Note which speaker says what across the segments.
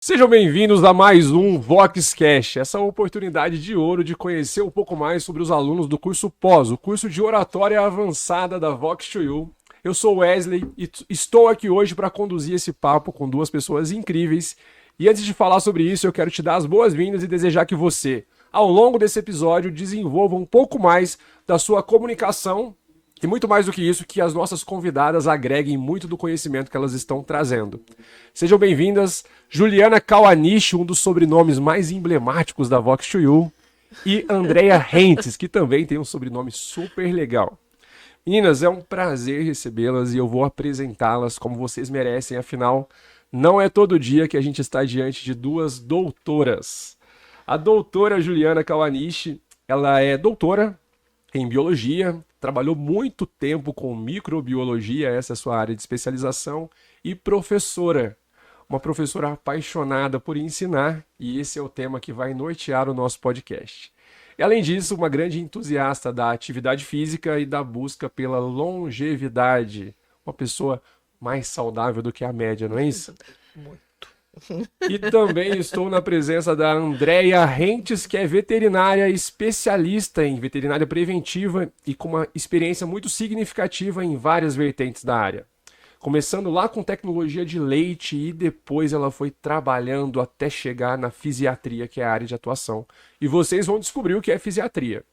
Speaker 1: Sejam bem-vindos a mais um VoxCast, essa oportunidade de ouro de conhecer um pouco mais sobre os alunos do curso pós, o curso de oratória avançada da Vox2U. Eu sou Wesley e estou aqui hoje para conduzir esse papo com duas pessoas incríveis. E antes de falar sobre isso, eu quero te dar as boas-vindas e desejar que você, ao longo desse episódio, desenvolva um pouco mais da sua comunicação e muito mais do que isso, que as nossas convidadas agreguem muito do conhecimento que elas estão trazendo. Sejam bem-vindas, Juliana Kawanishi, um dos sobrenomes mais emblemáticos da Vox2U, e Andrea Hentges, que também tem um sobrenome super legal. Meninas, é um prazer recebê-las e eu vou apresentá-las como vocês merecem, afinal, não é todo dia que a gente está diante de duas doutoras. A doutora Juliana Kawanishi, ela é doutora em biologia, trabalhou muito tempo com microbiologia, essa é a sua área de especialização, e professora, uma professora apaixonada por ensinar, e esse é o tema que vai nortear o nosso podcast. E, além disso, uma grande entusiasta da atividade física e da busca pela longevidade, uma pessoa mais saudável do que a média, não é isso?
Speaker 2: Muito.
Speaker 1: E também estou na presença da Andrea Hentges, que é veterinária especialista em veterinária preventiva e com uma experiência muito significativa em várias vertentes da área. Começando lá com tecnologia de leite e depois ela foi trabalhando até chegar na fisiatria, que é a área de atuação. E vocês vão descobrir o que é fisiatria.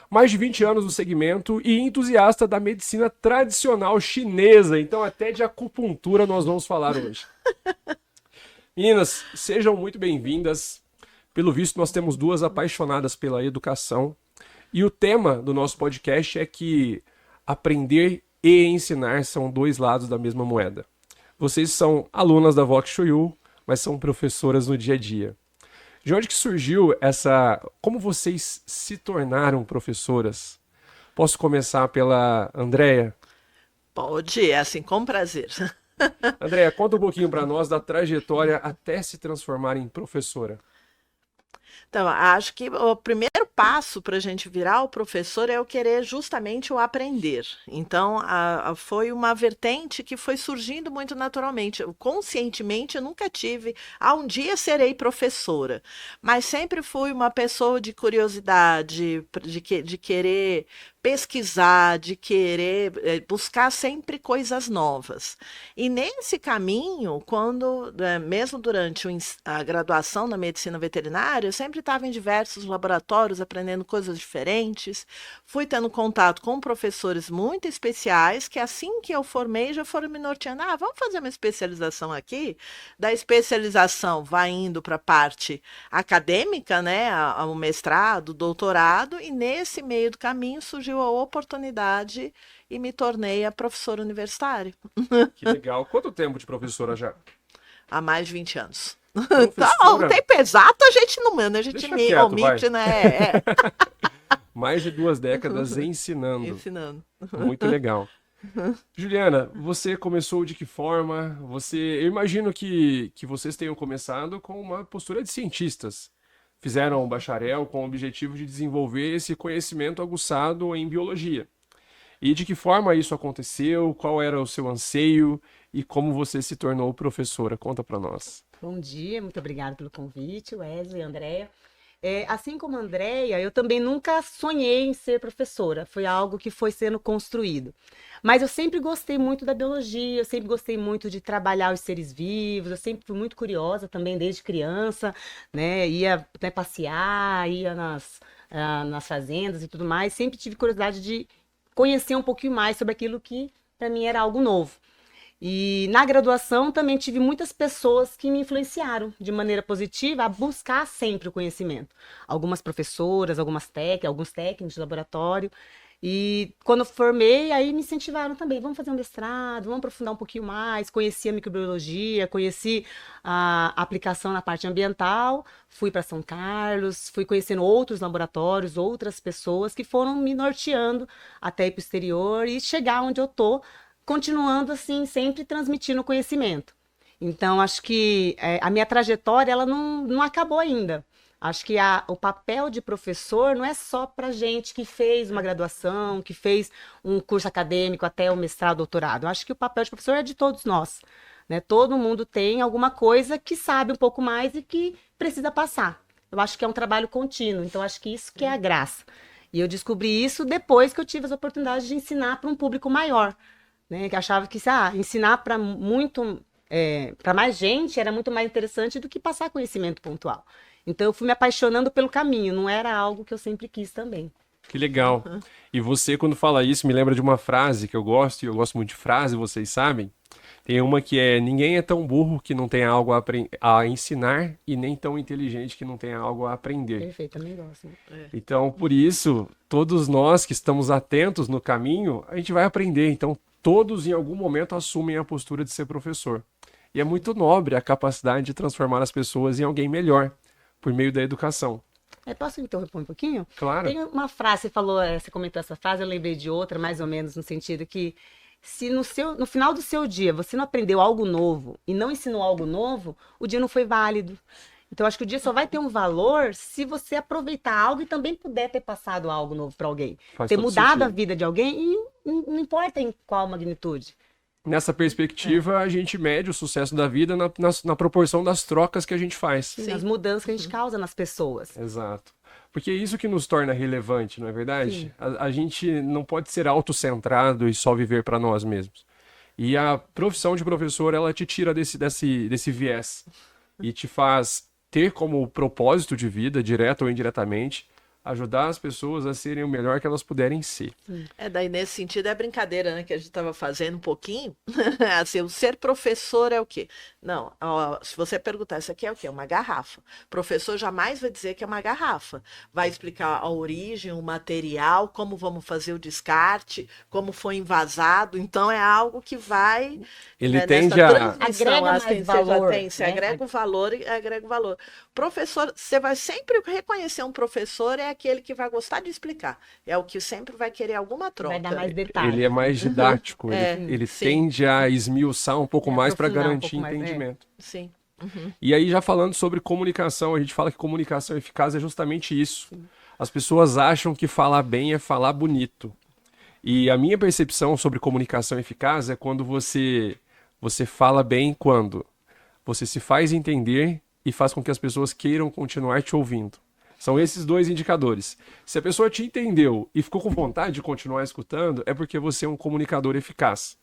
Speaker 1: Mais de 20 anos no segmento e entusiasta da medicina tradicional chinesa, então até de acupuntura nós vamos falar hoje. Meninas, sejam muito bem-vindas. Pelo visto, nós temos duas apaixonadas pela educação. E o tema do nosso podcast é que aprender e ensinar são dois lados da mesma moeda. Vocês são alunas da Vox2U, mas são professoras no dia a dia. De onde que surgiu essa... Como vocês se tornaram professoras? Posso começar pela Andrea?
Speaker 2: Pode, é assim, com prazer.
Speaker 1: Andrea, conta um pouquinho para nós da trajetória até se transformar em professora.
Speaker 2: Então, acho que o primeiro passo para a gente virar o professor é eu querer justamente o aprender. Então, foi uma vertente que foi surgindo muito naturalmente. Conscientemente, eu nunca tive, um dia serei professora, mas sempre fui uma pessoa de curiosidade, de querer pesquisar, de querer buscar sempre coisas novas. E nesse caminho, mesmo durante a graduação na medicina veterinária, eu sempre estava em diversos laboratórios aprendendo coisas diferentes, fui tendo contato com professores muito especiais, que assim que eu formei, já foram me norteando, vamos fazer uma especialização aqui? Da especialização vai indo para a parte acadêmica, né, ao mestrado, doutorado, e nesse meio do caminho surgiu a oportunidade e me tornei a professora universitária.
Speaker 1: Que legal. Quanto tempo de professora já?
Speaker 2: Há mais de 20 anos. Então,
Speaker 1: Professora?
Speaker 2: o tempo exato a gente não manda, a gente
Speaker 1: Deixa quieto,
Speaker 2: omite,
Speaker 1: vai.
Speaker 2: né?
Speaker 1: Mais de 2 décadas ensinando.
Speaker 2: Ensinando.
Speaker 1: Muito legal. Juliana, você começou de que forma? Eu imagino que vocês tenham começado com uma postura de cientistas. Fizeram um bacharel com o objetivo de desenvolver esse conhecimento aguçado em biologia. E de que forma isso aconteceu? Qual era o seu anseio? E como você se tornou professora? Conta para nós.
Speaker 3: Bom dia, muito obrigada pelo convite, Wesley, Andrea. Assim como a Andrea, eu também nunca sonhei em ser professora, foi algo que foi sendo construído. Mas eu sempre gostei muito da biologia, eu sempre gostei muito de trabalhar os seres vivos, eu sempre fui muito curiosa também desde criança, né? Ia, né, passear, ia nas fazendas e tudo mais, sempre tive curiosidade de conhecer um pouquinho mais sobre aquilo que para mim era algo novo. E na graduação também tive muitas pessoas que me influenciaram de maneira positiva a buscar sempre o conhecimento. Algumas professoras, alguns técnicos de laboratório. E quando eu formei, aí me incentivaram também. Vamos fazer um mestrado, vamos aprofundar um pouquinho mais. Conheci a microbiologia, conheci a aplicação na parte ambiental. Fui para São Carlos, fui conhecendo outros laboratórios, outras pessoas que foram me norteando até ir para o exterior e chegar onde eu estou, continuando assim, sempre transmitindo conhecimento. Então, acho que a minha trajetória ela não acabou ainda. Acho que o papel de professor não é só para gente que fez uma graduação, que fez um curso acadêmico até o mestrado, doutorado. Acho que o papel de professor é de todos nós, né? Todo mundo tem alguma coisa que sabe um pouco mais e que precisa passar. Eu acho que é um trabalho contínuo, então acho que isso que é a graça. E eu descobri isso depois que eu tive as oportunidades de ensinar para um público maior, né? Que achava que ensinar para para mais gente era muito mais interessante do que passar conhecimento pontual. Então eu fui me apaixonando pelo caminho, não era algo que eu sempre quis também.
Speaker 1: Que legal. E você, quando fala isso, me lembra de uma frase que eu gosto, e eu gosto muito de frase, vocês sabem. Tem uma que é: ninguém é tão burro que não tenha algo a ensinar e nem tão inteligente que não tenha algo a aprender.
Speaker 3: Perfeito, também gosto.
Speaker 1: Então, por isso, todos nós que estamos atentos no caminho, a gente vai aprender. Então, todos em algum momento assumem a postura de ser professor. E é muito nobre a capacidade de transformar as pessoas em alguém melhor por meio da educação.
Speaker 3: Posso interromper um pouquinho?
Speaker 1: Claro.
Speaker 3: Tem uma frase, você comentou essa frase, eu lembrei de outra, mais ou menos no sentido que se no final do seu dia você não aprendeu algo novo e não ensinou algo novo, o dia não foi válido. Então, acho que o dia só vai ter um valor se você aproveitar algo e também puder ter passado algo novo para alguém. Ter mudado a vida de alguém, e não importa em qual magnitude.
Speaker 1: Nessa perspectiva, a gente mede o sucesso da vida na proporção das trocas que a gente faz.
Speaker 3: Sim, as mudanças que a gente causa nas pessoas.
Speaker 1: Exato. Porque é isso que nos torna relevante, não é verdade? A gente não pode ser autocentrado e só viver para nós mesmos. E a profissão de professor, ela te tira desse viés e te faz ter como propósito de vida, direto ou indiretamente, ajudar as pessoas a serem o melhor que elas puderem ser.
Speaker 2: Daí nesse sentido é brincadeira, né, que a gente estava fazendo um pouquinho. Assim, o ser professor é o quê? Não, ó, se você perguntar, isso aqui é o quê? Uma garrafa. O professor jamais vai dizer que é uma garrafa. Vai explicar a origem, o material, como vamos fazer o descarte, como foi envasado. Então é algo que vai...
Speaker 1: Ele tende a...
Speaker 3: Agrega mais valor.
Speaker 2: Você agrega o valor e agrega o valor. Professor, você vai sempre reconhecer um professor é aquele que vai gostar de explicar. É o que sempre vai querer alguma troca.
Speaker 3: Vai dar mais detalhes.
Speaker 1: Ele é mais didático. Ele tende a esmiuçar um pouco mais para garantir entendimento.
Speaker 2: Sim.
Speaker 1: E aí, já falando sobre comunicação, a gente fala que comunicação eficaz é justamente isso. As pessoas acham que falar bem é falar bonito. E a minha percepção sobre comunicação eficaz é quando você fala bem, quando você se faz entender e faz com que as pessoas queiram continuar te ouvindo. São esses dois indicadores. Se a pessoa te entendeu e ficou com vontade de continuar escutando, é porque você é um comunicador eficaz.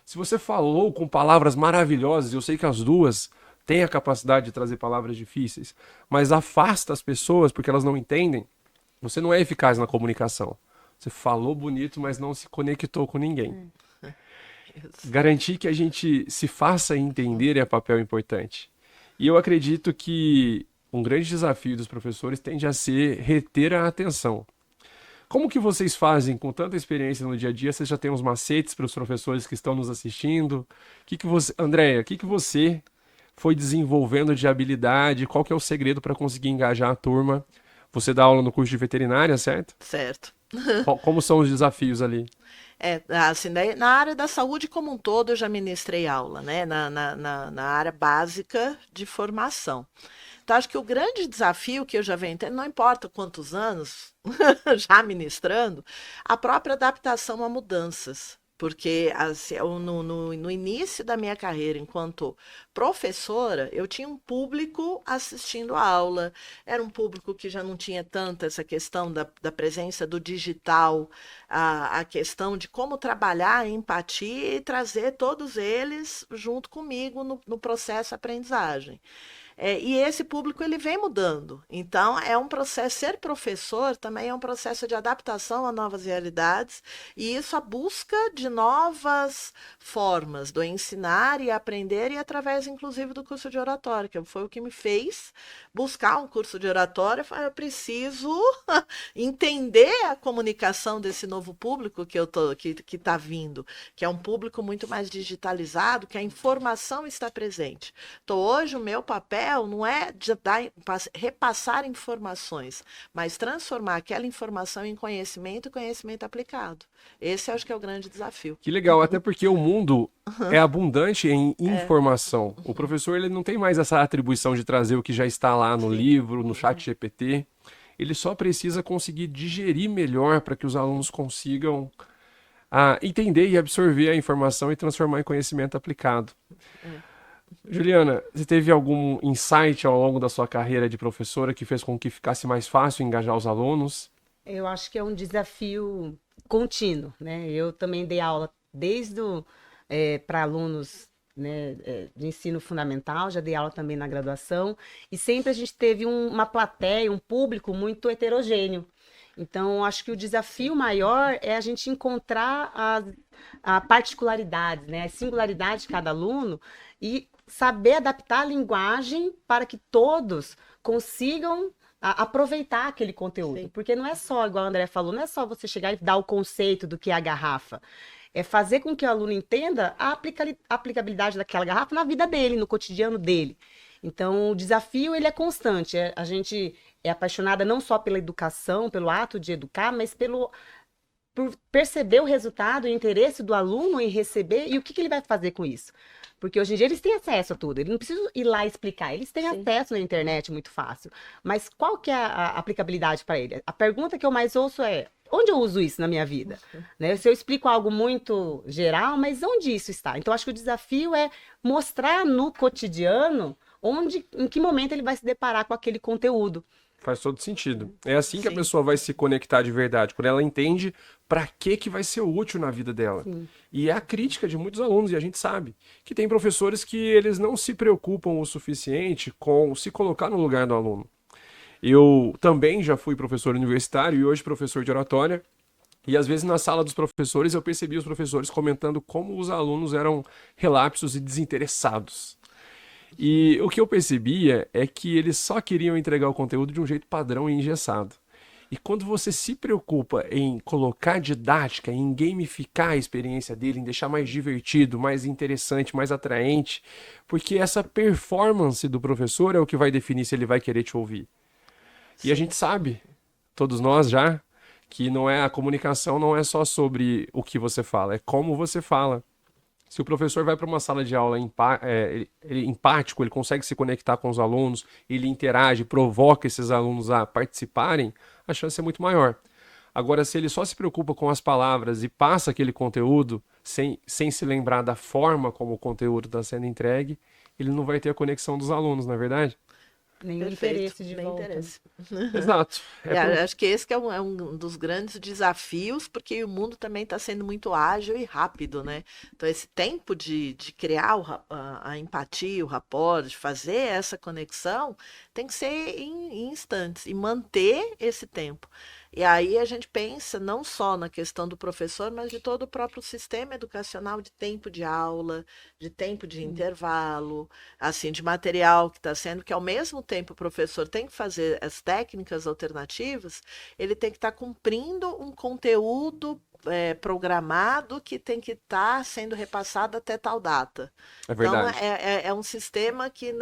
Speaker 1: Se você falou com palavras maravilhosas, eu sei que as duas têm a capacidade de trazer palavras difíceis, mas afasta as pessoas porque elas não entendem, você não é eficaz na comunicação. Você falou bonito, mas não se conectou com ninguém. Garantir que a gente se faça entender é papel importante. E eu acredito que um grande desafio dos professores tende a ser reter a atenção. Como que vocês fazem com tanta experiência no dia a dia? Vocês já têm uns macetes para os professores que estão nos assistindo? Andréia, o que você foi desenvolvendo de habilidade? Qual que é o segredo para conseguir engajar a turma? Você dá aula no curso de veterinária, certo?
Speaker 2: Certo.
Speaker 1: Como são os desafios ali?
Speaker 2: Assim, na área da saúde como um todo, eu já ministrei aula, né? Na área básica de formação. Então, acho que o grande desafio que eu já venho tendo, não importa quantos anos já ministrando, a própria adaptação a mudanças. Porque no início da minha carreira enquanto professora, eu tinha um público assistindo a aula, era um público que já não tinha tanto essa questão da presença do digital, a questão de como trabalhar a empatia e trazer todos eles junto comigo no processo de aprendizagem. E esse público ele vem mudando. Então, é um processo, ser professor também é um processo de adaptação a novas realidades, e isso a busca de novas formas do ensinar e aprender, e através, inclusive, do curso de oratória, que foi o que me fez buscar um curso de oratória. Eu preciso entender a comunicação desse novo público que está vindo, que é um público muito mais digitalizado, que a informação está presente. Então, hoje, o meu papel não é de repassar informações, mas transformar aquela informação em conhecimento e conhecimento aplicado. Esse acho que é o grande desafio.
Speaker 1: Que legal, até porque o mundo é abundante em informação. O professor ele não tem mais essa atribuição de trazer o que já está lá no livro, no chat GPT. Ele só precisa conseguir digerir melhor para que os alunos consigam entender e absorver a informação e transformar em conhecimento aplicado. Juliana, você teve algum insight ao longo da sua carreira de professora que fez com que ficasse mais fácil engajar os alunos?
Speaker 3: Eu acho que é um desafio contínuo, né? Eu também dei aula desde para alunos, né, de ensino fundamental, já dei aula também na graduação, e sempre a gente teve uma plateia, um público muito heterogêneo. Então, acho que o desafio maior é a gente encontrar a particularidade, né, a singularidade de cada aluno e saber adaptar a linguagem para que todos consigam aproveitar aquele conteúdo.
Speaker 2: Sim.
Speaker 3: Porque não é só, igual a André falou, não é só você chegar e dar o conceito do que é a garrafa. É fazer com que o aluno entenda a aplicabilidade daquela garrafa na vida dele, no cotidiano dele. Então, o desafio ele é constante. A gente é apaixonada não só pela educação, pelo ato de educar, mas por perceber o resultado e o interesse do aluno em receber e o que ele vai fazer com isso. Porque hoje em dia eles têm acesso a tudo, eles não precisam ir lá explicar, eles têm
Speaker 2: Sim.
Speaker 3: acesso na internet muito fácil. Mas qual que é a aplicabilidade para ele? A pergunta que eu mais ouço é: onde eu uso isso na minha vida? Né? Se eu explico algo muito geral, mas onde isso está? Então, acho que o desafio é mostrar no cotidiano em que momento ele vai se deparar com aquele conteúdo.
Speaker 1: Faz todo sentido. É assim que a
Speaker 2: Sim.
Speaker 1: pessoa vai se conectar de verdade, quando ela entende para que vai ser útil na vida dela.
Speaker 3: Sim.
Speaker 1: E é a crítica de muitos alunos, e a gente sabe que tem professores que eles não se preocupam o suficiente com se colocar no lugar do aluno. Eu também já fui professor universitário e hoje professor de oratória. E às vezes na sala dos professores eu percebi os professores comentando como os alunos eram relapsos e desinteressados. E o que eu percebia é que eles só queriam entregar o conteúdo de um jeito padrão e engessado. E quando você se preocupa em colocar didática, em gamificar a experiência dele, em deixar mais divertido, mais interessante, mais atraente, porque essa performance do professor é o que vai definir se ele vai querer te ouvir. E a gente sabe, todos nós já, que a comunicação não é só sobre o que você fala, é como você fala. Se o professor vai para uma sala de aula ele empático, ele consegue se conectar com os alunos, ele interage, provoca esses alunos a participarem, a chance é muito maior. Agora, se ele só se preocupa com as palavras e passa aquele conteúdo sem se lembrar da forma como o conteúdo está sendo entregue, ele não vai ter a conexão dos alunos, não é verdade?
Speaker 3: Nem o
Speaker 2: Perfeito,
Speaker 3: interesse de
Speaker 2: nem
Speaker 3: volta.
Speaker 2: interesse.
Speaker 1: Exato.
Speaker 2: Acho que esse que é um dos grandes desafios, porque o mundo também está sendo muito ágil e rápido, né? Então, esse tempo de criar a empatia, o rapport, de fazer essa conexão, tem que ser em instantes e manter esse tempo. E aí a gente pensa não só na questão do professor, mas de todo o próprio sistema educacional de tempo de aula, de tempo de intervalo, assim, de material que está sendo, que ao mesmo tempo o professor tem que fazer as técnicas alternativas, ele tem que estar cumprindo um conteúdo programado que tem que estar sendo repassado até tal data.
Speaker 1: É
Speaker 2: Então,
Speaker 1: verdade.
Speaker 2: é um sistema que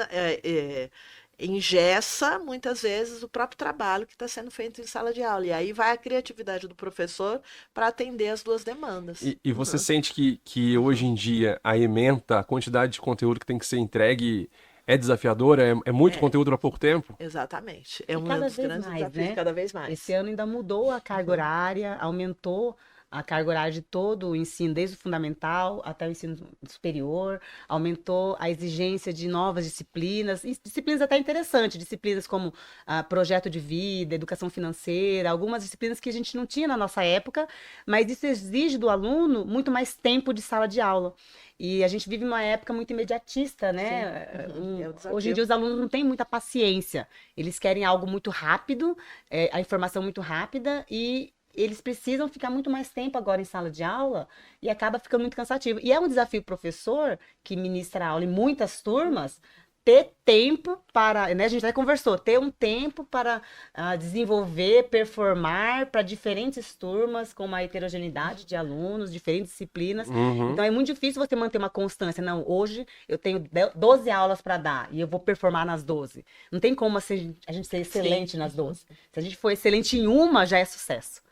Speaker 2: engessa muitas vezes o próprio trabalho que está sendo feito em sala de aula. E aí vai a criatividade do professor para atender as duas demandas.
Speaker 1: E você sente que hoje em dia a ementa, a quantidade de conteúdo que tem que ser entregue é desafiadora? É muito conteúdo para pouco tempo?
Speaker 2: Exatamente. É
Speaker 3: E
Speaker 2: um
Speaker 3: cada
Speaker 2: dos
Speaker 3: vez
Speaker 2: grandes
Speaker 3: mais,
Speaker 2: desafios,
Speaker 3: né?
Speaker 2: cada vez mais.
Speaker 3: Esse ano ainda mudou a carga horária, aumentou a carga horária de todo o ensino, desde o fundamental até o ensino superior, aumentou a exigência de novas disciplinas, e disciplinas até interessantes, disciplinas como projeto de vida, educação financeira, algumas disciplinas que a gente não tinha na nossa época, mas isso exige do aluno muito mais tempo de sala de aula. E a gente vive uma época muito imediatista, né?
Speaker 2: É o desafio.
Speaker 3: Hoje em dia os alunos não têm muita paciência. Eles querem algo muito rápido, a informação muito rápida, e eles precisam ficar muito mais tempo agora em sala de aula e acaba ficando muito cansativo. E é um desafio pro professor, que ministra aula em muitas turmas, ter tempo para, né, a gente até conversou, ter um tempo para desenvolver, performar para diferentes turmas, com uma heterogeneidade de alunos, diferentes disciplinas.
Speaker 1: Uhum.
Speaker 3: Então é muito difícil você manter uma constância. Não, hoje eu tenho 12 aulas para dar e eu vou performar nas 12. Não tem como assim, a gente ser excelente nas 12. Se a gente for excelente em uma, já é sucesso.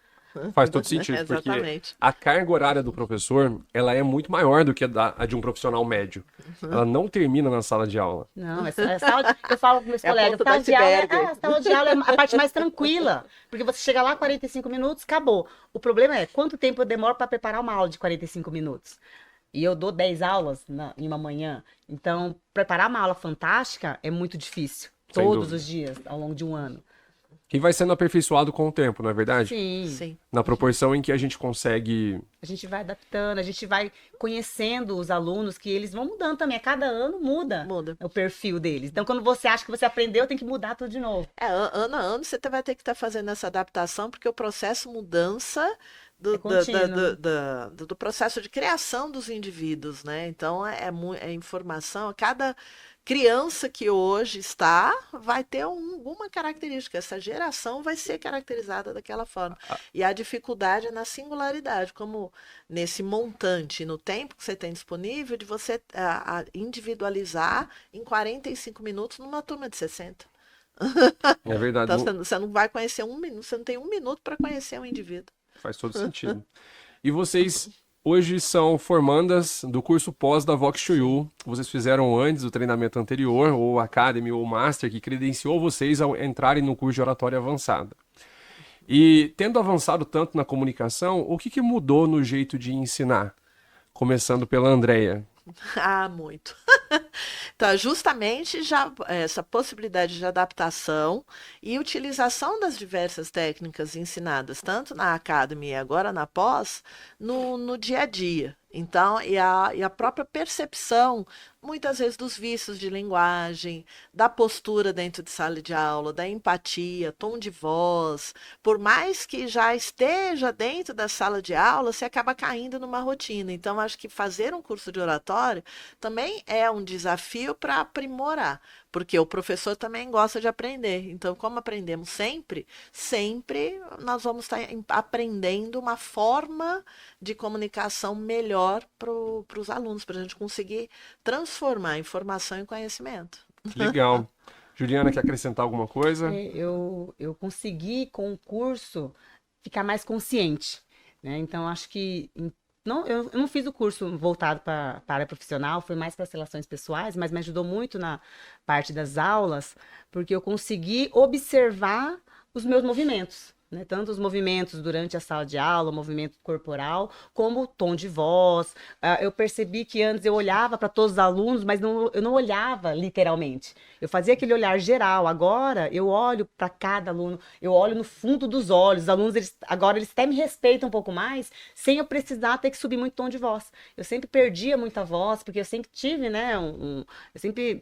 Speaker 1: Faz todo sentido, porque
Speaker 2: Exatamente.
Speaker 1: a carga horária do professor, ela é muito maior do que a de um profissional médio. Ela não termina na sala de aula.
Speaker 3: Não, eu falo para meus
Speaker 2: É a
Speaker 3: colegas,
Speaker 2: ponta do
Speaker 3: sala de aula é a parte mais tranquila, porque você chega lá 45 minutos, acabou. O problema é quanto tempo eu demoro para preparar uma aula de 45 minutos. E eu dou 10 aulas em uma manhã. Então, preparar uma aula fantástica é muito difícil.
Speaker 1: Sem
Speaker 3: Todos
Speaker 1: dúvida.
Speaker 3: os dias, ao longo de um ano.
Speaker 1: E vai sendo aperfeiçoado com o tempo, não é verdade?
Speaker 3: Sim.
Speaker 2: Sim.
Speaker 1: Na proporção em que a gente consegue...
Speaker 3: A gente vai adaptando, a gente vai conhecendo os alunos, que eles vão mudando também. A cada ano muda
Speaker 2: Muda.
Speaker 3: o perfil deles. Então, quando você acha que você aprendeu, tem que mudar tudo de novo.
Speaker 2: Ano a ano você vai ter que estar fazendo essa adaptação, porque o processo mudança do,
Speaker 3: É contínuo.
Speaker 2: do processo de criação dos indivíduos, né? Então, é informação, cada criança que hoje está vai ter uma característica, essa geração vai ser caracterizada daquela forma. E a dificuldade é na singularidade, como nesse montante, no tempo que você tem disponível, de você individualizar em 45 minutos numa turma de 60.
Speaker 1: É verdade,
Speaker 2: Então, você não vai conhecer um minuto, você não tem um minuto para conhecer um indivíduo.
Speaker 1: faz todo sentido. E vocês hoje são formandas do curso pós da Vox to You. Vocês fizeram antes o treinamento anterior, ou Academy, ou Master, que credenciou vocês ao entrarem no curso de oratória avançada. E tendo avançado tanto na comunicação, o que mudou no jeito de ensinar? Começando pela Andrea.
Speaker 2: Ah, muito. Então, justamente já essa possibilidade de adaptação e utilização das diversas técnicas ensinadas, tanto na Academy e agora na pós, no dia a dia. Então, e a própria percepção, muitas vezes, dos vícios de linguagem, da postura dentro de sala de aula, da empatia, tom de voz. Por mais que já esteja dentro da sala de aula, você acaba caindo numa rotina. Então, acho que fazer um curso de oratório também é um desafio para aprimorar, porque o professor também gosta de aprender. Então, como aprendemos sempre, sempre nós vamos estar aprendendo uma forma de comunicação melhor para os alunos, para a gente conseguir transformar informação em conhecimento.
Speaker 1: Legal. Juliana, quer acrescentar alguma coisa?
Speaker 3: Eu consegui, com o curso, ficar mais consciente, né? Então, acho que... Não, eu não fiz o curso voltado para a área profissional, foi mais para as relações pessoais, mas me ajudou muito na parte das aulas, porque eu consegui observar os meus movimentos, né? Tanto os movimentos durante a sala de aula, o movimento corporal, como o tom de voz. Eu percebi que antes eu olhava para todos os alunos, mas eu não olhava literalmente. Eu fazia aquele olhar geral. Agora eu olho para cada aluno, eu olho no fundo dos olhos. Os alunos, agora eles até me respeitam um pouco mais, sem eu precisar ter que subir muito tom de voz. Eu sempre perdia muita voz, porque eu sempre tive, né, eu sempre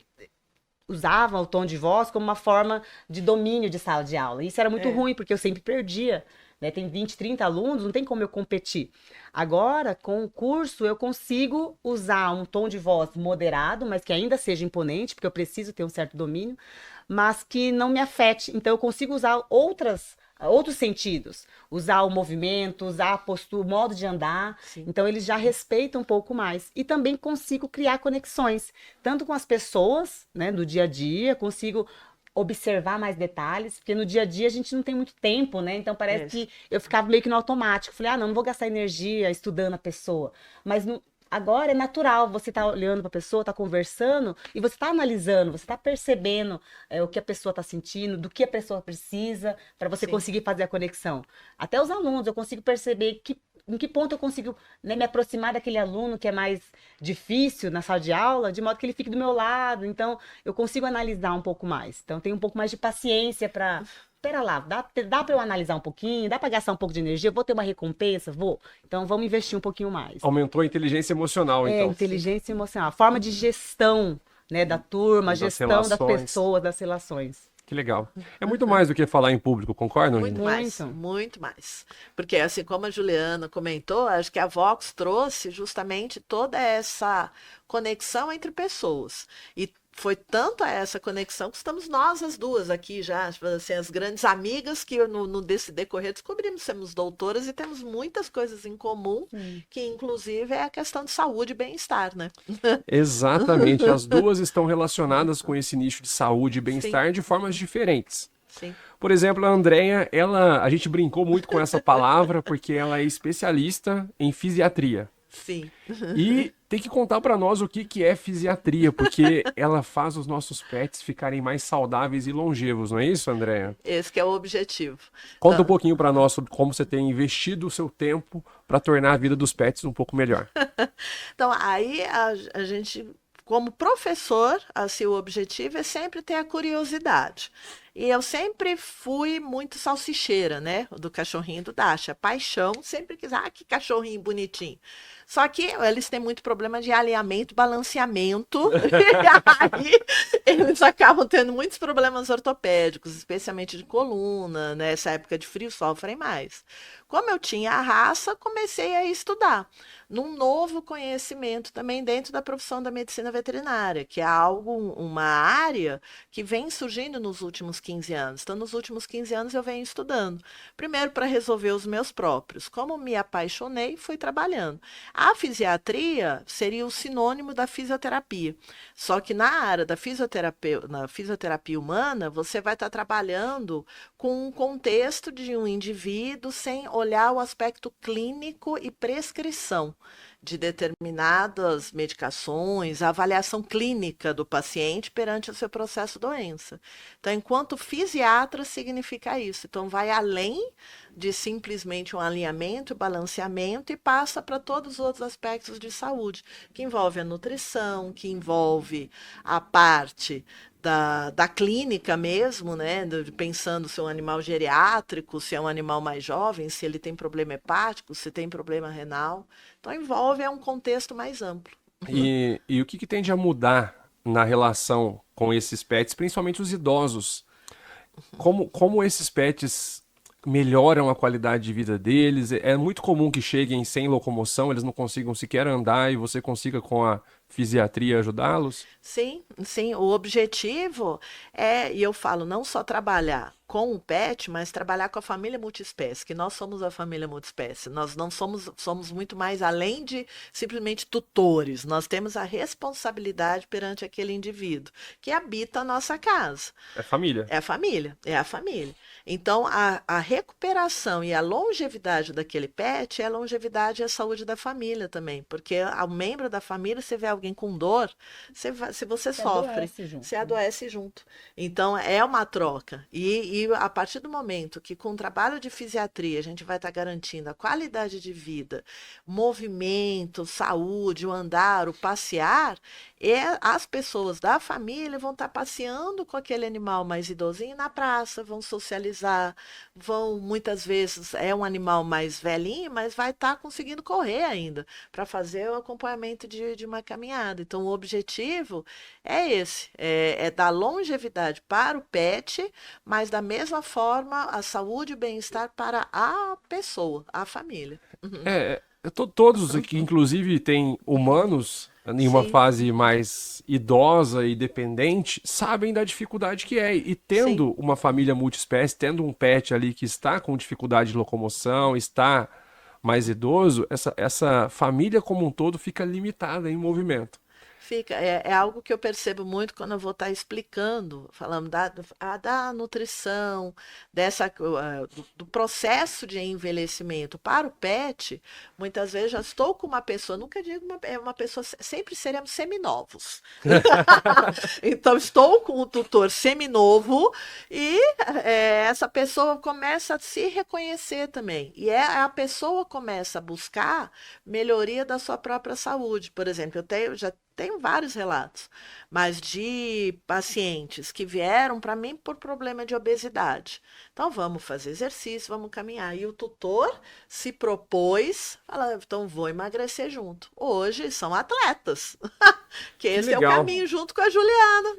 Speaker 3: usava o tom de voz como uma forma de domínio de sala de aula. Isso era muito ruim, porque eu sempre perdia. Né? Tem 20, 30 alunos, não tem como eu competir. Agora, com o curso, eu consigo usar um tom de voz moderado, mas que ainda seja imponente, porque eu preciso ter um certo domínio, mas que não me afete. Então, eu consigo usar outros sentidos. Usar o movimento, usar a postura, o modo de andar.
Speaker 2: Sim.
Speaker 3: Então, eles já respeitam um pouco mais. E também consigo criar conexões, tanto com as pessoas, né, do dia a dia, consigo observar mais detalhes, porque no dia a dia a gente não tem muito tempo, né? Então, parece que eu ficava meio que no automático. Falei, não vou gastar energia estudando a pessoa. Mas agora é natural, você tá olhando para a pessoa, tá conversando, e você tá analisando, você tá percebendo o que a pessoa tá sentindo, do que a pessoa precisa, para você conseguir fazer a conexão. Até os alunos, eu consigo perceber em que ponto eu consigo, né, me aproximar daquele aluno que é mais difícil na sala de aula, de modo que ele fique do meu lado. Então, eu consigo analisar um pouco mais. Então, tenho um pouco mais de paciência para... Espera lá, dá para eu analisar um pouquinho? Dá para gastar um pouco de energia? Vou ter uma recompensa? Vou. Então, vamos investir um pouquinho mais.
Speaker 1: Aumentou a inteligência emocional, então.
Speaker 3: Inteligência emocional. A forma de gestão, né, da turma, gestão das pessoas, das relações.
Speaker 1: Que legal. É muito mais do que falar em público, concordam?
Speaker 2: Muito mais, muito mais. Porque, assim como a Juliana comentou, acho que a Vox trouxe justamente toda essa conexão entre pessoas. E foi tanto essa conexão que estamos nós as duas aqui já, assim, as grandes amigas que desse decorrer descobrimos que somos doutoras e temos muitas coisas em comum, que inclusive é a questão de saúde e bem-estar, né?
Speaker 1: Exatamente, as duas estão relacionadas com esse nicho de saúde e bem-estar de formas diferentes.
Speaker 2: Sim.
Speaker 1: Por exemplo, a Andrea, a gente brincou muito com essa palavra porque ela é especialista em fisiatria.
Speaker 2: Sim.
Speaker 1: E tem que contar para nós o que que é fisiatria, porque ela faz os nossos pets ficarem mais saudáveis e longevos, não é isso, Andréia?
Speaker 2: Esse que é o objetivo.
Speaker 1: Conta um
Speaker 2: Então,
Speaker 1: pouquinho para nós sobre como você tem investido o seu tempo para tornar a vida dos pets um pouco melhor.
Speaker 2: então aí a gente, como professor, assim, o objetivo é sempre ter a curiosidade. E eu sempre fui muito salsicheira, né? Do cachorrinho do Dasha. Paixão, sempre quis, que cachorrinho bonitinho. Só que eles têm muito problema de alinhamento, balanceamento. E aí eles acabam tendo muitos problemas ortopédicos, especialmente de coluna, né? Nessa época de frio sofrem mais. Como eu tinha a raça, comecei a estudar num novo conhecimento também dentro da profissão da medicina veterinária, que é algo, uma área que vem surgindo nos últimos 15 anos. Então, nos últimos 15 anos eu venho estudando. Primeiro para resolver os meus próprios. Como me apaixonei, fui trabalhando. A fisiatria seria o sinônimo da fisioterapia. Só que na área da fisioterapia humana, você vai estar trabalhando com um contexto de um indivíduo sem olhar o aspecto clínico e prescrição de determinadas medicações, a avaliação clínica do paciente perante o seu processo de doença. Então, enquanto fisiatra, significa isso. Então, vai além de simplesmente um alinhamento e balanceamento e passa para todos os outros aspectos de saúde, que envolve a nutrição, que envolve a parte da clínica mesmo, né? Pensando se é um animal geriátrico, se é um animal mais jovem, se ele tem problema hepático, se tem problema renal. Então, envolve um contexto mais amplo.
Speaker 1: E o que que tende a mudar na relação com esses pets, principalmente os idosos? Como esses pets melhoram a qualidade de vida deles? É muito comum que cheguem sem locomoção, eles não consigam sequer andar e você consiga com a fisiatria ajudá-los?
Speaker 2: Sim, sim. O objetivo é, e eu falo, não só trabalhar com o pet, mas trabalhar com a família multiespécie, que nós somos a família multiespécie. Nós não somos muito mais além de simplesmente tutores. Nós temos a responsabilidade perante aquele indivíduo que habita a nossa casa.
Speaker 1: É família.
Speaker 2: É a família, é a família. Então, a recuperação e a longevidade daquele pet é a longevidade e a saúde da família também. Porque ao membro da família, você vê alguém com dor, se você sofre,
Speaker 3: adoece junto,
Speaker 2: você
Speaker 3: né?
Speaker 2: adoece junto. Então, é uma troca. E a partir do momento que com o trabalho de fisiatria a gente vai estar garantindo a qualidade de vida, movimento, saúde, o andar, o passear, as pessoas da família vão estar passeando com aquele animal mais idosinho na praça, vão socializar, vão, muitas vezes, é um animal mais velhinho, mas vai estar conseguindo correr ainda, para fazer o acompanhamento de uma caminhada. Então, o objetivo é esse, é dar longevidade para o pet, mas da mesma forma, a saúde e o bem-estar para a pessoa, a família.
Speaker 1: Todos aqui, inclusive tem humanos em uma
Speaker 2: Sim,
Speaker 1: fase mais idosa e dependente, sabem da dificuldade que é. E
Speaker 2: sim.
Speaker 1: tendo uma família multiespécie, tendo um pet ali que está com dificuldade de locomoção, está mais idoso, essa família como um todo fica limitada em movimento.
Speaker 2: Fica, é algo que eu percebo muito quando eu vou estar explicando, falando da nutrição, do processo de envelhecimento para o pet. Muitas vezes já estou com uma pessoa, nunca digo uma pessoa, sempre seremos seminovos. Então, estou com o tutor seminovo e essa pessoa começa a se reconhecer também. E a pessoa começa a buscar melhoria da sua própria saúde. Por exemplo, já tenho vários relatos, mas de pacientes que vieram para mim por problema de obesidade. Então, vamos fazer exercício, vamos caminhar. E o tutor se propôs, fala, então vou emagrecer junto. Hoje são atletas, que esse é o
Speaker 1: legal.
Speaker 2: caminho junto com a Juliana.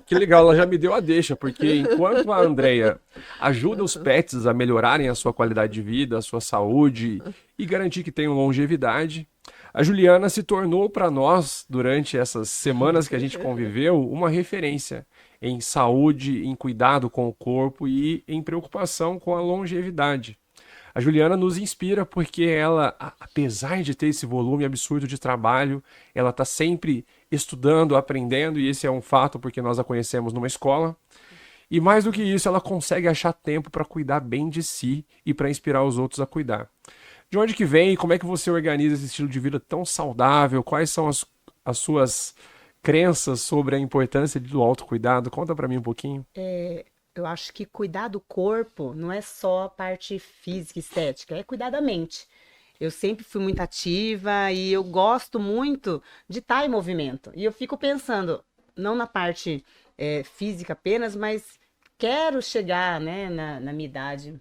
Speaker 1: Que legal, ela já me deu a deixa, porque enquanto a Andrea ajuda os pets a melhorarem a sua qualidade de vida, a sua saúde e garantir que tenham longevidade, a Juliana se tornou para nós, durante essas semanas que a gente conviveu, uma referência em saúde, em cuidado com o corpo e em preocupação com a longevidade. A Juliana nos inspira porque ela, apesar de ter esse volume absurdo de trabalho, ela está sempre estudando, aprendendo, e esse é um fato porque nós a conhecemos numa escola. E mais do que isso, ela consegue achar tempo para cuidar bem de si e para inspirar os outros a cuidar. De onde que vem e como é que você organiza esse estilo de vida tão saudável? Quais são as suas crenças sobre a importância do autocuidado? Conta pra mim um pouquinho.
Speaker 3: Eu acho que cuidar do corpo não é só a parte física, estética, é cuidar da mente. Eu sempre fui muito ativa e eu gosto muito de estar em movimento. E eu fico pensando, não na parte física apenas, mas quero chegar, né, na minha idade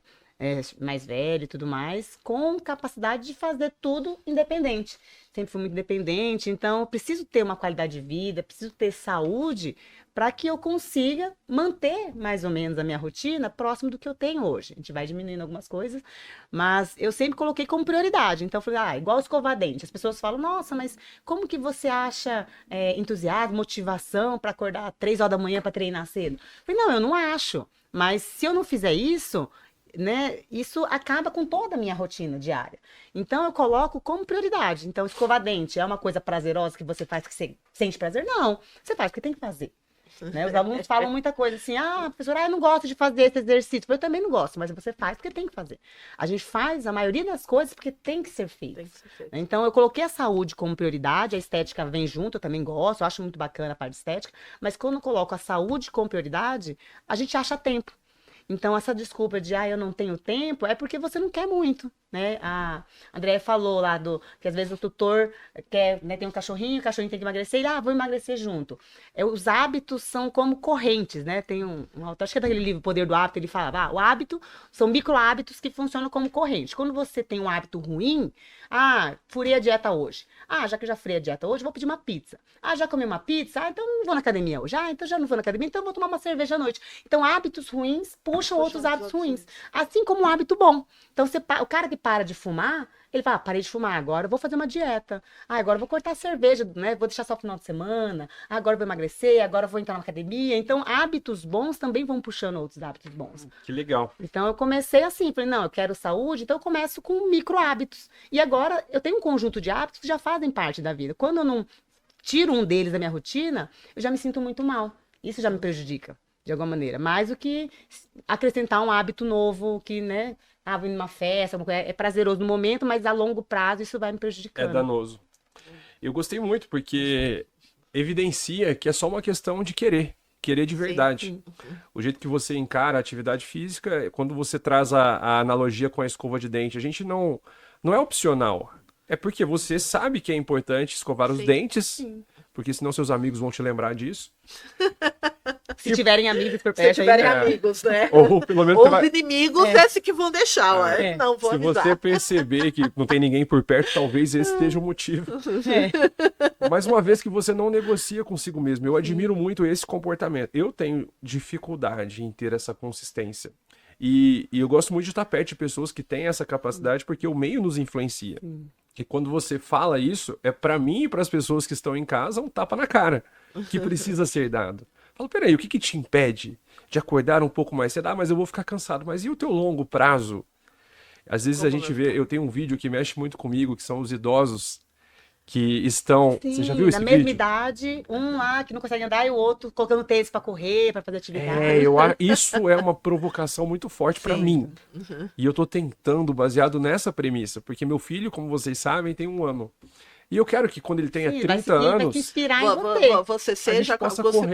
Speaker 3: mais velha e tudo mais, com capacidade de fazer tudo independente. Sempre fui muito independente, então eu preciso ter uma qualidade de vida, preciso ter saúde para que eu consiga manter mais ou menos a minha rotina próximo do que eu tenho hoje. A gente vai diminuindo algumas coisas, mas eu sempre coloquei como prioridade. Então eu falei, igual escovar dente. As pessoas falam, nossa, mas como que você acha entusiasmo, motivação para acordar 3 horas da manhã para treinar cedo? Eu falei, não, eu não acho. Mas se eu não fizer isso, né, isso acaba com toda a minha rotina diária. Então eu coloco como prioridade. Então escovar dente é uma coisa prazerosa que você faz que você sente prazer? Não, você faz porque tem que fazer. Né? Os alunos falam muita coisa assim, professora, eu não gosto de fazer esse exercício. Eu também não gosto, mas você faz porque tem que fazer. A gente faz a maioria das coisas porque tem que ser feito. Então eu coloquei a saúde como prioridade, a estética vem junto, eu também gosto, eu acho muito bacana a parte estética, mas quando eu coloco a saúde como prioridade, a gente acha tempo. Então, essa desculpa de, eu não tenho tempo, é porque você não quer muito, né? A Andréia falou lá que às vezes o tutor quer, né, tem um cachorrinho, o cachorrinho tem que emagrecer, e vou emagrecer junto. Os hábitos são como correntes, né? Tem um autor, acho que é daquele livro, O Poder do Hábito, ele falava, o hábito são micro hábitos que funcionam como corrente. Quando você tem um hábito ruim, furei a dieta hoje. Já que eu já furei a dieta hoje, vou pedir uma pizza. Já comi uma pizza? Então não vou na academia hoje. Então já não vou na academia, então vou tomar uma cerveja à noite. Então hábitos ruins puxam outros hábitos ruins. Assim como um hábito bom. Então o cara que para de fumar, ele fala, parei de fumar, agora eu vou fazer uma dieta. Agora eu vou cortar a cerveja, né? Vou deixar só o final de semana. Agora eu vou emagrecer, agora eu vou entrar na academia. Então hábitos bons também vão puxando outros hábitos bons.
Speaker 1: Que legal.
Speaker 3: Então eu comecei assim, falei, não, eu quero saúde, então eu começo com micro hábitos. E agora eu tenho um conjunto de hábitos que já fazem parte da vida. Quando eu não tiro um deles da minha rotina, eu já me sinto muito mal. Isso já me prejudica, de alguma maneira. Mais do que acrescentar um hábito novo que, né, vou numa festa, é prazeroso no momento, mas a longo prazo isso vai me prejudicando.
Speaker 1: É danoso. Eu gostei muito porque evidencia que é só uma questão de querer de verdade.
Speaker 2: Sim.
Speaker 1: O jeito que você encara a atividade física, quando você traz a analogia com a escova de dente, a gente não é opcional. É porque você sabe que é importante escovar os dentes, porque senão seus amigos vão te lembrar disso.
Speaker 3: Se tiverem amigos por perto.
Speaker 2: Se tiverem amigos, né?
Speaker 1: Ou pelo menos...
Speaker 2: Os inimigos, esses que vão deixar, não vou avisar.
Speaker 1: Se você perceber que não tem ninguém por perto, talvez esse seja o motivo. Mas uma vez que você não negocia consigo mesmo, eu admiro muito esse comportamento. Eu tenho dificuldade em ter essa consistência. E eu gosto muito de estar perto de pessoas que têm essa capacidade, porque o meio nos influencia. E quando você fala isso, é para mim e para as pessoas que estão em casa um tapa na cara, que precisa ser dado. Fala, peraí, o que te impede de acordar um pouco mais cedo? Mas eu vou ficar cansado. Mas e o teu longo prazo? Às vezes a gente vê, eu tenho um vídeo que mexe muito comigo, que são os idosos que estão...
Speaker 3: Sim,
Speaker 1: você já viu esse vídeo?
Speaker 3: na mesma idade, um lá que não consegue andar e o outro colocando tênis para correr, para fazer atividade.
Speaker 1: Isso é uma provocação muito forte para mim. E eu tô tentando, baseado nessa premissa, porque meu filho, como vocês sabem, tem 1 ano. E eu quero que quando ele tenha 30 anos...
Speaker 3: Vai te inspirar em você.
Speaker 2: Você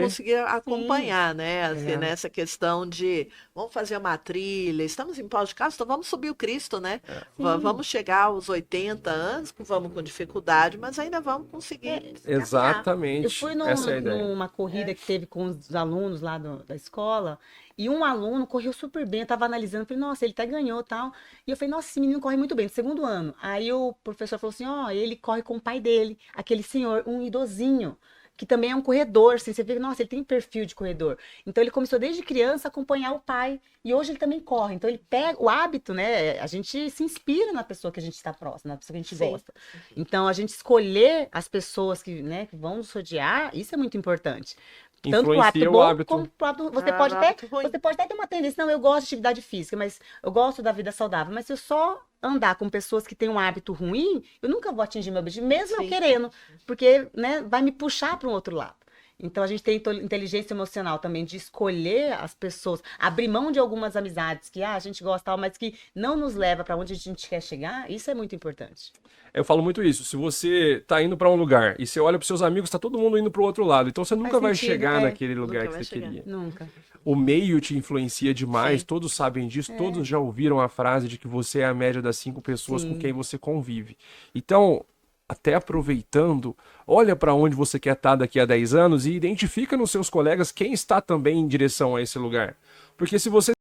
Speaker 2: conseguir acompanhar, né? Assim, nessa questão de vamos fazer uma trilha, estamos em podcast, então vamos subir o Cristo, né? Vamos chegar aos 80 anos, vamos com dificuldade, mas ainda vamos conseguir.
Speaker 1: Exatamente.
Speaker 3: Eu fui numa corrida que teve com os alunos lá da escola. E um aluno correu super bem, eu tava analisando, falei, nossa, ele até ganhou e tal. E eu falei, nossa, esse menino corre muito bem, no 2º ano. Aí o professor falou assim, ele corre com o pai dele, aquele senhor, um idosinho, que também é um corredor, assim, você vê, nossa, ele tem perfil de corredor. Então ele começou desde criança a acompanhar o pai, e hoje ele também corre. Então ele pega o hábito, né, a gente se inspira na pessoa que a gente está próxima, na pessoa que a gente gosta. Então a gente escolher as pessoas que vão nos rodear, isso é muito importante. Tanto o hábito bom como o hábito... Você pode até ter uma tendência, não, eu gosto de atividade física, mas eu gosto da vida saudável. Mas se eu só andar com pessoas que têm um hábito ruim, eu nunca vou atingir meu objetivo, mesmo eu querendo. Porque, né, vai me puxar para um outro lado. Então a gente tem inteligência emocional também de escolher as pessoas, abrir mão de algumas amizades que a gente gosta, mas que não nos leva para onde a gente quer chegar. Isso é muito importante.
Speaker 1: Eu falo muito isso. Se você tá indo pra um lugar e você olha pros seus amigos, tá todo mundo indo pro outro lado. Então você nunca vai
Speaker 3: sentido,
Speaker 1: chegar
Speaker 3: é.
Speaker 1: naquele lugar
Speaker 2: Nunca
Speaker 1: que
Speaker 2: vai
Speaker 1: você
Speaker 2: chegar.
Speaker 1: queria.
Speaker 3: Nunca.
Speaker 1: O meio te influencia demais,
Speaker 2: Sim.
Speaker 1: todos sabem disso, todos já ouviram a frase de que você é a média das 5 pessoas com
Speaker 3: Sim.
Speaker 1: quem você convive. Então, até aproveitando, olha para onde você quer estar daqui a 10 anos e identifica nos seus colegas quem está também em direção a esse lugar. Porque se você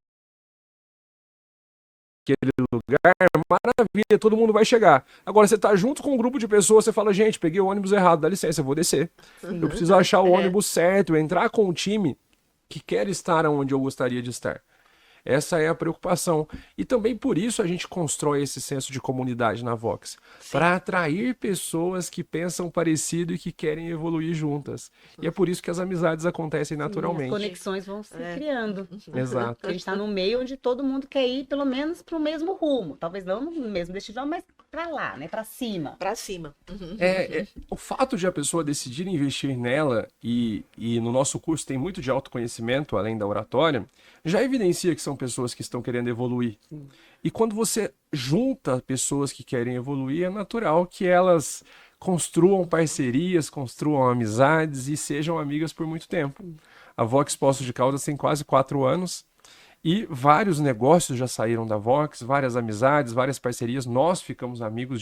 Speaker 1: aquele lugar, maravilha, todo mundo vai chegar. Agora, você tá junto com um grupo de pessoas, você fala, gente, peguei o ônibus errado, dá licença, eu vou descer. Eu preciso achar o ônibus certo, entrar com o time que quer estar onde eu gostaria de estar. Essa é a preocupação. E também por isso a gente constrói esse senso de comunidade na Vox. Para atrair pessoas que pensam parecido e que querem evoluir juntas. E é por isso que as amizades acontecem
Speaker 3: Sim, as
Speaker 1: naturalmente.
Speaker 3: conexões vão se criando.
Speaker 1: Exato.
Speaker 3: Porque a gente está num meio onde todo mundo quer ir pelo menos para o mesmo rumo. Talvez não no mesmo destino, mas para lá, né? Para cima.
Speaker 2: Pra cima.
Speaker 1: O fato de a pessoa decidir investir nela, e no nosso curso tem muito de autoconhecimento, além da oratória, já evidencia que são pessoas que estão querendo evoluir. E quando você junta pessoas que querem evoluir, é natural que elas construam parcerias, construam amizades e sejam amigas por muito tempo. A Vox Poços de Caldas tem quase 4 anos. E vários negócios já saíram da Vox, várias amizades, várias parcerias. Nós ficamos amigos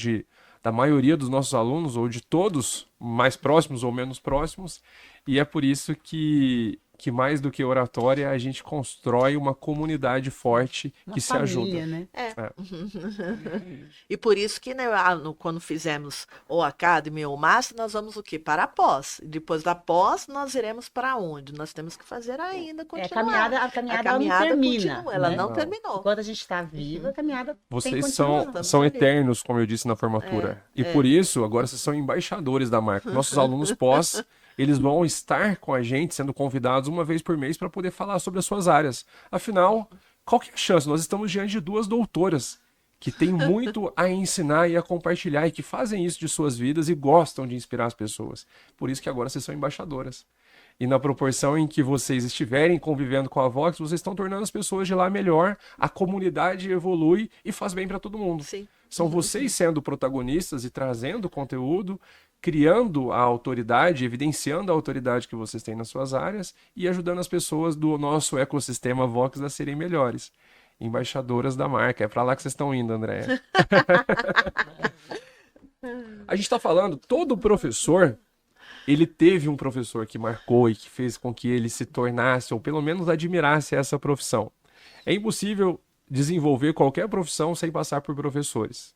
Speaker 1: da maioria dos nossos alunos, ou de todos, mais próximos ou menos próximos. E é por isso que mais do que oratória, a gente constrói uma comunidade forte que se
Speaker 3: família,
Speaker 1: ajuda.
Speaker 3: né?
Speaker 2: E por isso que, né, quando fizemos ou Academy ou Master, nós vamos o quê? Para a pós. E depois da pós, nós iremos para onde? Nós temos que fazer ainda, continuar.
Speaker 3: A caminhada não termina.
Speaker 2: continua, ela
Speaker 3: né?
Speaker 2: não terminou.
Speaker 3: Enquanto a gente está viva, a caminhada tem
Speaker 1: Vocês
Speaker 3: continuação.
Speaker 1: são eternos, como eu disse na formatura. E por isso, agora vocês são embaixadores da marca. Nossos alunos pós, eles vão estar com a gente, sendo convidados uma vez por mês para poder falar sobre as suas áreas. Afinal, qual que é a chance? Nós estamos diante de 2 doutoras que têm muito a ensinar e a compartilhar e que fazem isso de suas vidas e gostam de inspirar as pessoas. Por isso que agora vocês são embaixadoras. E na proporção em que vocês estiverem convivendo com a Vox, vocês estão tornando as pessoas de lá melhor, a comunidade evolui e faz bem para todo mundo.
Speaker 2: Sim.
Speaker 1: São vocês sendo protagonistas e trazendo conteúdo, criando a autoridade, evidenciando a autoridade que vocês têm nas suas áreas e ajudando as pessoas do nosso ecossistema Vox a serem melhores. Embaixadoras da marca. É para lá que vocês estão indo, Andréia. A gente está falando, todo professor, ele teve um professor que marcou e que fez com que ele se tornasse, ou pelo menos admirasse essa profissão. É impossível desenvolver qualquer profissão sem passar por professores.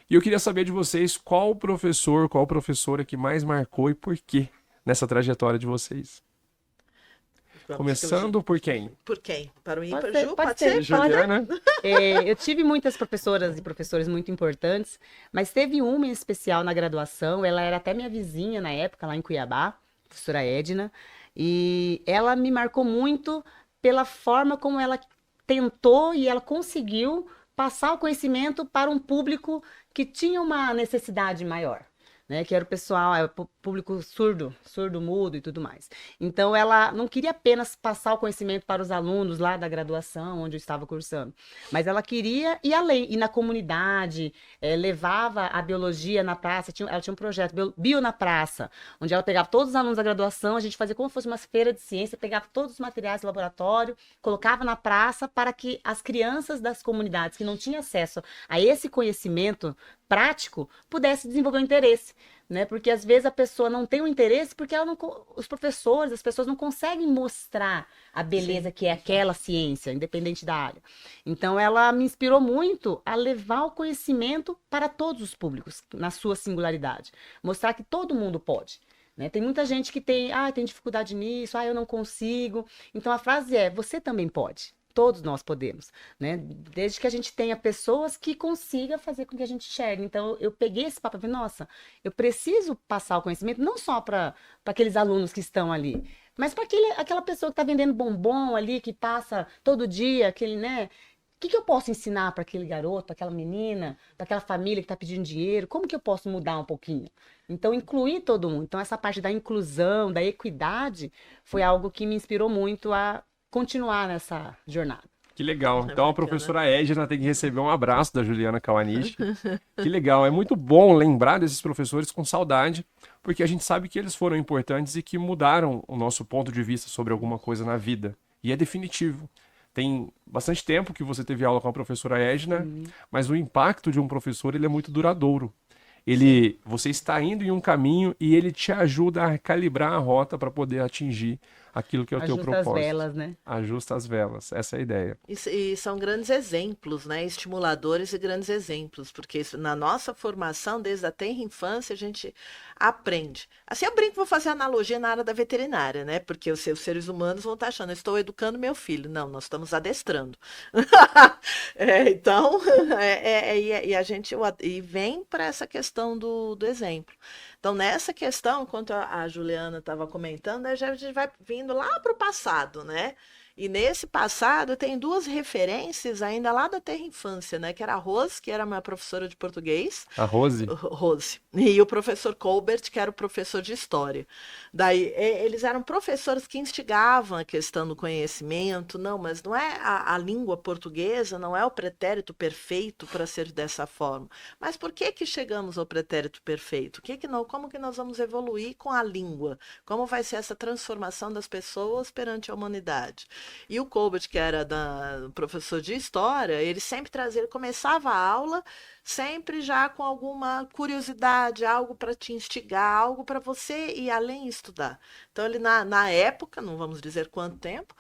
Speaker 1: E eu queria saber de vocês qual professor, qual professora que mais marcou e por quê nessa trajetória de vocês.
Speaker 2: Vamos,
Speaker 1: Começando por quem?
Speaker 2: Por quem? Para o
Speaker 3: Pode
Speaker 2: ímpar,
Speaker 3: ser,
Speaker 2: Ju?
Speaker 3: pode
Speaker 2: Pode
Speaker 3: ser.
Speaker 2: ser?
Speaker 1: Juliana?
Speaker 3: Eu tive muitas professoras e professores muito importantes, mas teve uma em especial na graduação, ela era até minha vizinha na época, lá em Cuiabá, a professora Edna, e ela me marcou muito pela forma como ela tentou e ela conseguiu passar o conhecimento para um público que tinha uma necessidade maior. Né, que era o pessoal, o público surdo, mudo e tudo mais. Então, ela não queria apenas passar o conhecimento para os alunos lá da graduação, onde eu estava cursando, mas ela queria ir além, ir na comunidade, levava a biologia na praça, ela tinha um projeto, Bio na Praça, onde ela pegava todos os alunos da graduação, a gente fazia como se fosse uma feira de ciência, pegava todos os materiais do laboratório, colocava na praça para que as crianças das comunidades que não tinham acesso a esse conhecimento prático pudesse desenvolver o interesse, né? Porque às vezes a pessoa não tem o interesse porque os professores, as pessoas não conseguem mostrar a beleza que é aquela ciência, independente da área. Então ela me inspirou muito a levar o conhecimento para todos os públicos, na sua singularidade. Mostrar que todo mundo pode. Né? Tem muita gente que tem dificuldade nisso, eu não consigo. Então a frase é, você também pode. Todos nós podemos, né? Desde que a gente tenha pessoas que consigam fazer com que a gente enxergue. Então, eu peguei esse papo e falei, nossa, eu preciso passar o conhecimento não só para aqueles alunos que estão ali, mas para aquela pessoa que está vendendo bombom ali, que passa todo dia, aquele, né? que eu posso ensinar para aquele garoto, para aquela menina, para aquela família que está pedindo dinheiro? Como que eu posso mudar um pouquinho? Então, incluir todo mundo. Então, essa parte da inclusão, da equidade, foi algo que me inspirou muito a continuar nessa jornada.
Speaker 1: Que legal. Então a professora Edna tem que receber um abraço da Juliana Kawanishi. Que legal. É muito bom lembrar desses professores com saudade, porque a gente sabe que eles foram importantes e que mudaram o nosso ponto de vista sobre alguma coisa na vida. E é definitivo. Tem bastante tempo que você teve aula com a professora Edna, mas o impacto de um professor ele é muito duradouro. Você está indo em um caminho e ele te ajuda a calibrar a rota para poder atingir aquilo que é o teu propósito.
Speaker 3: Ajusta as velas, né?
Speaker 1: Ajusta as velas, essa é a ideia.
Speaker 2: E são grandes exemplos, né? Estimuladores e grandes exemplos, porque na nossa formação, desde a tenra infância, a gente aprende. Assim, eu brinco, vou fazer analogia na área da veterinária, né? Porque os seres humanos vão estar achando, eu estou educando meu filho. Não, nós estamos adestrando. Então, a gente vem para essa questão do exemplo. Então, nessa questão, enquanto a Juliana estava comentando, a gente vai vindo lá para o passado, né? E nesse passado tem duas referências ainda lá da tenra infância, né? Que era a Rose, que era minha professora de português.
Speaker 1: A Rose?
Speaker 2: Rose. E o professor Colbert, que era o professor de história. Daí, eles eram professores que instigavam a questão do conhecimento. Não, mas não é a língua portuguesa, não é o pretérito perfeito para ser dessa forma. Mas por que chegamos ao pretérito perfeito? Como que nós vamos evoluir com a língua? Como vai ser essa transformação das pessoas perante a humanidade? E o Colbert, que era professor de história, ele sempre ele começava a aula sempre já com alguma curiosidade, algo para te instigar, algo para você ir além e estudar. Então, ele na época, não vamos dizer quanto tempo,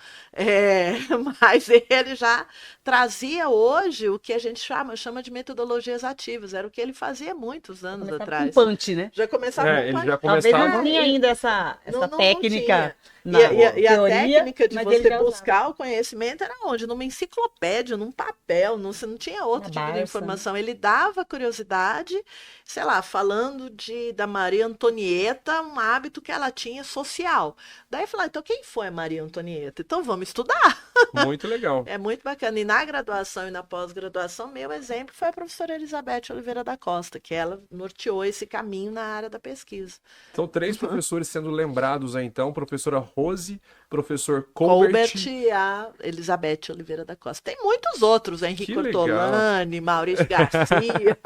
Speaker 2: mas ele já trazia hoje o que a gente chama de metodologias ativas. Era o que ele fazia muitos anos atrás.
Speaker 3: Com punch, né?
Speaker 2: Já começava com
Speaker 1: ele
Speaker 2: punch.
Speaker 1: já
Speaker 3: Talvez
Speaker 1: começava...
Speaker 3: não tinha ainda essa técnica.
Speaker 2: E a
Speaker 3: teoria,
Speaker 2: técnica de
Speaker 3: mas
Speaker 2: você
Speaker 3: ele já
Speaker 2: buscar o conhecimento era onde? Numa enciclopédia, num papel, você não tinha outro tipo de
Speaker 3: Barça.
Speaker 2: informação. Ele dava curiosidade, sei lá, falando da Maria Antonieta, um hábito que ela tinha social. Daí falou, então quem foi a Maria Antonieta? Então vamos estudar.
Speaker 1: Muito legal.
Speaker 2: É muito bacana. E na graduação e na pós-graduação, meu exemplo foi a professora Elizabeth Oliveira da Costa, que ela norteou esse caminho na área da pesquisa.
Speaker 1: Então, 3 professores sendo lembrados aí, então, professora Rose, professor Colbert
Speaker 2: e a Elizabeth Oliveira da Costa. Tem muitos outros, Henrique
Speaker 1: Que legal.
Speaker 2: Ortolani, Maurício Garcia.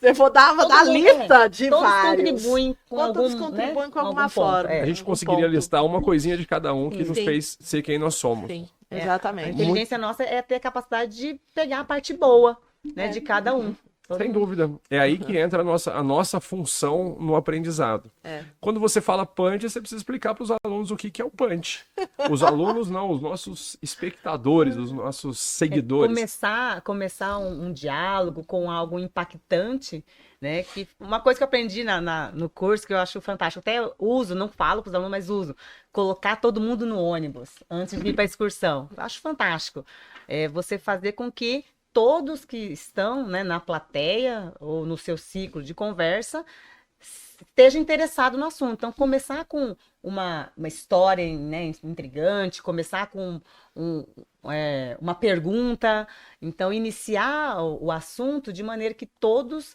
Speaker 2: Eu vou dar lista de
Speaker 3: todos
Speaker 2: vários.
Speaker 3: Contribuem com
Speaker 2: Todos
Speaker 3: algum,
Speaker 2: contribuem
Speaker 3: né?
Speaker 2: com alguma
Speaker 3: algum ponto,
Speaker 2: forma.
Speaker 3: é.
Speaker 1: A gente
Speaker 2: um
Speaker 1: conseguiria
Speaker 2: ponto.
Speaker 1: listar uma coisinha de cada um que nos
Speaker 2: Sim.
Speaker 1: fez ser quem nós somos.
Speaker 2: Sim,
Speaker 3: A
Speaker 2: exatamente.
Speaker 3: inteligência nossa é ter a capacidade de pegar a parte boa, né, de cada um.
Speaker 1: Sem dúvida. É aí que entra a nossa função no aprendizado.
Speaker 2: É.
Speaker 1: Quando você fala punch, você precisa explicar para os alunos o que é o punch. Os alunos não, os nossos espectadores, os nossos seguidores.
Speaker 3: Começar um diálogo com algo impactante, né? Que uma coisa que eu aprendi no curso que eu acho fantástico, até uso, não falo com os alunos, mas uso, colocar todo mundo no ônibus antes de ir para a excursão. Eu acho fantástico. Você fazer com que todos que estão, né, na plateia ou no seu ciclo de conversa esteja interessado no assunto. Então, começar com uma história, né, intrigante, começar com uma pergunta. Então, iniciar o assunto de maneira que todos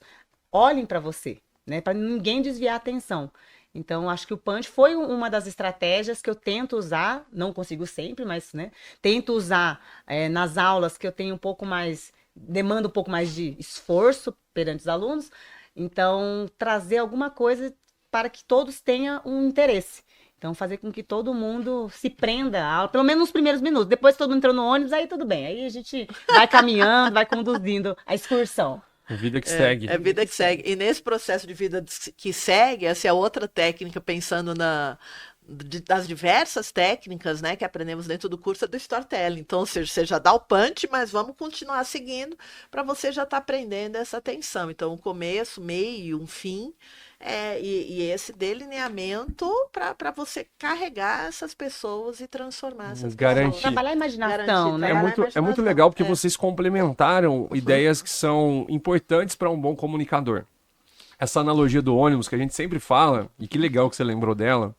Speaker 3: olhem para você, né, para ninguém desviar a atenção. Então, acho que o punch foi uma das estratégias que eu tento usar, não consigo sempre, mas, né, tento usar nas aulas que eu tenho demanda um pouco mais de esforço perante os alunos. Então, trazer alguma coisa para que todos tenham um interesse. Então, fazer com que todo mundo se prenda à aula, pelo menos nos primeiros minutos. Depois que todo mundo entrou no ônibus, aí tudo bem. Aí a gente vai caminhando, vai conduzindo a excursão.
Speaker 1: Vida que segue.
Speaker 2: É vida que segue. E nesse processo de vida que segue, essa é a outra técnica, pensando das diversas técnicas, né, que aprendemos dentro do curso, é do storytelling. Então, ou seja, você já dá o punch, mas vamos continuar seguindo para você já estar aprendendo essa atenção. Então, um começo, meio, um fim, e esse delineamento para você carregar essas pessoas e transformar essas pessoas.
Speaker 3: Trabalhar a imaginação, né?
Speaker 1: É muito legal porque vocês complementaram ideias que são importantes para um bom comunicador. Essa analogia do ônibus que a gente sempre fala, e que legal que você lembrou dela,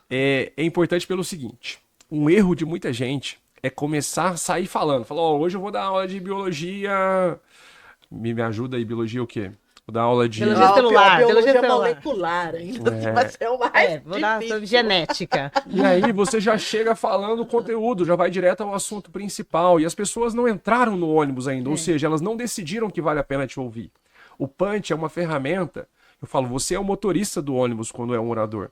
Speaker 1: é importante pelo seguinte: um erro de muita gente é começar a sair falando. Falar, ó, hoje eu vou dar aula de biologia. Me ajuda aí, biologia o quê? Vou dar aula de...
Speaker 3: Biologia celular,
Speaker 2: biologia
Speaker 3: celular.
Speaker 2: molecular ainda. Vai ser o mais
Speaker 3: Vou dar
Speaker 2: difícil.
Speaker 3: sobre genética.
Speaker 1: E aí você já chega falando o conteúdo, já vai direto ao assunto principal. E as pessoas não entraram no ônibus ainda, ou seja, elas não decidiram que vale a pena te ouvir. O punch é uma ferramenta. Eu falo, você é o motorista do ônibus quando é um orador.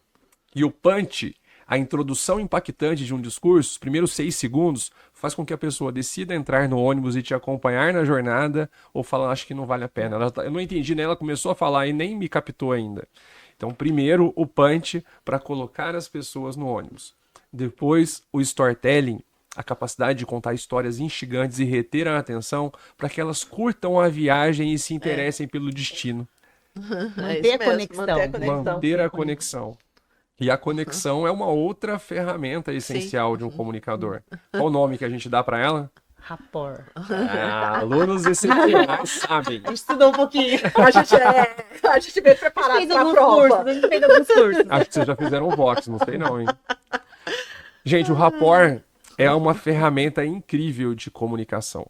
Speaker 1: E o punch, a introdução impactante de um discurso, os primeiros 6 segundos, faz com que a pessoa decida entrar no ônibus e te acompanhar na jornada, ou falar, acho que não vale a pena. Eu não entendi, né? Ela começou a falar e nem me captou ainda. Então, primeiro, o punch para colocar as pessoas no ônibus. Depois, o storytelling, a capacidade de contar histórias instigantes e reter a atenção para que elas curtam a viagem e se interessem pelo destino.
Speaker 3: Manter a conexão.
Speaker 1: Manter a conexão. E a conexão é uma outra ferramenta essencial de um comunicador. Qual o nome que a gente dá para ela?
Speaker 3: Rapport.
Speaker 1: Alunos essenciais sabem.
Speaker 3: A gente estudou um pouquinho.
Speaker 2: A gente veio preparado
Speaker 3: Fez
Speaker 2: para a
Speaker 3: alguns
Speaker 2: prova.
Speaker 3: cursos, a gente fez alguns cursos.
Speaker 1: Acho que vocês já fizeram um Vox, não sei não, hein? Gente, o rapport é uma ferramenta incrível de comunicação.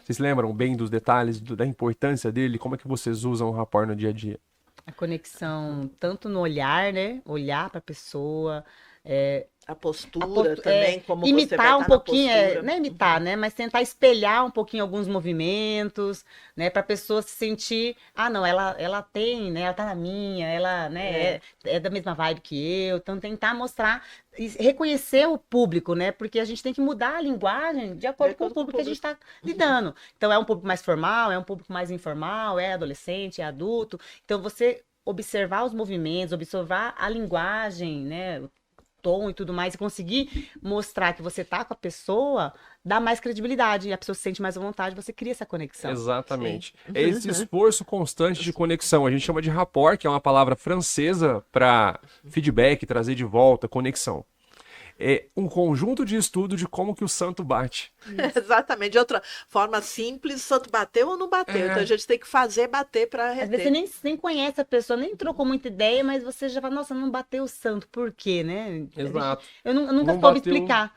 Speaker 1: Vocês lembram bem dos detalhes, da importância dele? Como é que vocês usam o rapport no dia a dia?
Speaker 3: A conexão, tanto no olhar, né? Olhar para a pessoa.
Speaker 2: A postura também, como
Speaker 3: imitar
Speaker 2: você vai
Speaker 3: um
Speaker 2: estar
Speaker 3: pouquinho,
Speaker 2: na postura.
Speaker 3: não é imitar, né? Mas tentar espelhar um pouquinho alguns movimentos, né? Para a pessoa se sentir, não, ela tem, né? Ela tá na minha, ela, né? É da mesma vibe que eu. Então tentar mostrar, e reconhecer o público, né? Porque a gente tem que mudar a linguagem de acordo com o público que a gente está lidando. Então é um público mais formal, é um público mais informal, é adolescente, é adulto. Então você observar os movimentos, observar a linguagem, né? Tom e tudo mais, e conseguir mostrar que você tá com a pessoa, dá mais credibilidade, e a pessoa se sente mais à vontade, você cria essa conexão.
Speaker 1: Exatamente. É esse esforço constante de conexão. A gente chama de rapport, que é uma palavra francesa para feedback, trazer de volta, conexão. É um conjunto de estudo de como que o santo bate.
Speaker 2: Exatamente. De outra forma simples, o santo bateu ou não bateu. Então a gente tem que fazer bater para
Speaker 3: Às vezes
Speaker 2: reter.
Speaker 3: você nem conhece a pessoa, nem trocou muita ideia, mas você já fala, nossa, não bateu o santo, por quê, né?
Speaker 1: Exato.
Speaker 3: Eu nunca
Speaker 1: Não
Speaker 3: soube
Speaker 1: bateu.
Speaker 3: explicar.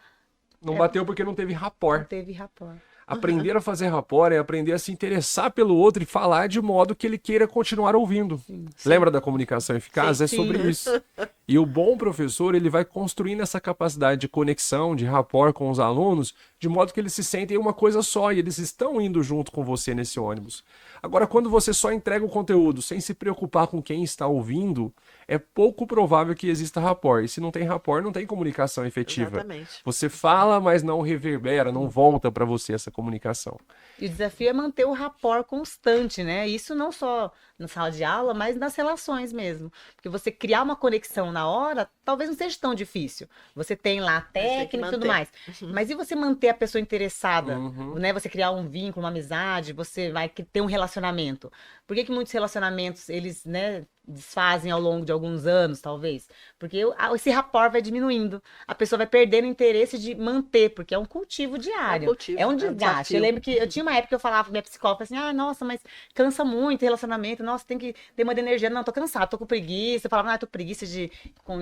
Speaker 1: Não bateu porque não teve
Speaker 3: Não
Speaker 1: rapport.
Speaker 3: teve rapport.
Speaker 1: Aprender a fazer rapport é aprender a se interessar pelo outro e falar de modo que ele queira continuar ouvindo. Lembra da comunicação eficaz?
Speaker 3: Sim,
Speaker 1: É sobre
Speaker 3: sim.
Speaker 1: isso. E o bom professor, ele vai construindo essa capacidade de conexão, de rapport com os alunos, de modo que eles se sentem uma coisa só e eles estão indo junto com você nesse ônibus. Agora, quando você só entrega o conteúdo sem se preocupar com quem está ouvindo, é pouco provável que exista rapport. E se não tem rapport, não tem comunicação efetiva.
Speaker 2: Exatamente.
Speaker 1: Você fala, mas não reverbera, não volta para você essa comunicação.
Speaker 3: E o desafio é manter o rapport constante, né? Isso não só na sala de aula, mas nas relações mesmo. Porque você criar uma conexão na hora, talvez não seja tão difícil. Você tem lá a
Speaker 2: tem que
Speaker 3: técnica e tudo
Speaker 2: manter.
Speaker 3: mais. Mas e você manter a pessoa interessada?
Speaker 1: Uhum.
Speaker 3: Né? Você criar um vínculo, uma amizade, você vai ter um relacionamento. Por que muitos relacionamentos, eles, né, desfazem ao longo de alguns anos, talvez? Porque esse rapport vai diminuindo. A pessoa vai perdendo o interesse de manter, porque é um cultivo diário.
Speaker 2: cultivo,
Speaker 3: É um
Speaker 2: é um
Speaker 3: desgaste.
Speaker 2: desafio.
Speaker 3: Eu lembro que eu tinha uma época que eu falava pra minha psicóloga assim, nossa, mas cansa muito relacionamento, nossa, tem que ter uma energia. Não, tô cansada, tô com preguiça. Eu falava, tô com preguiça de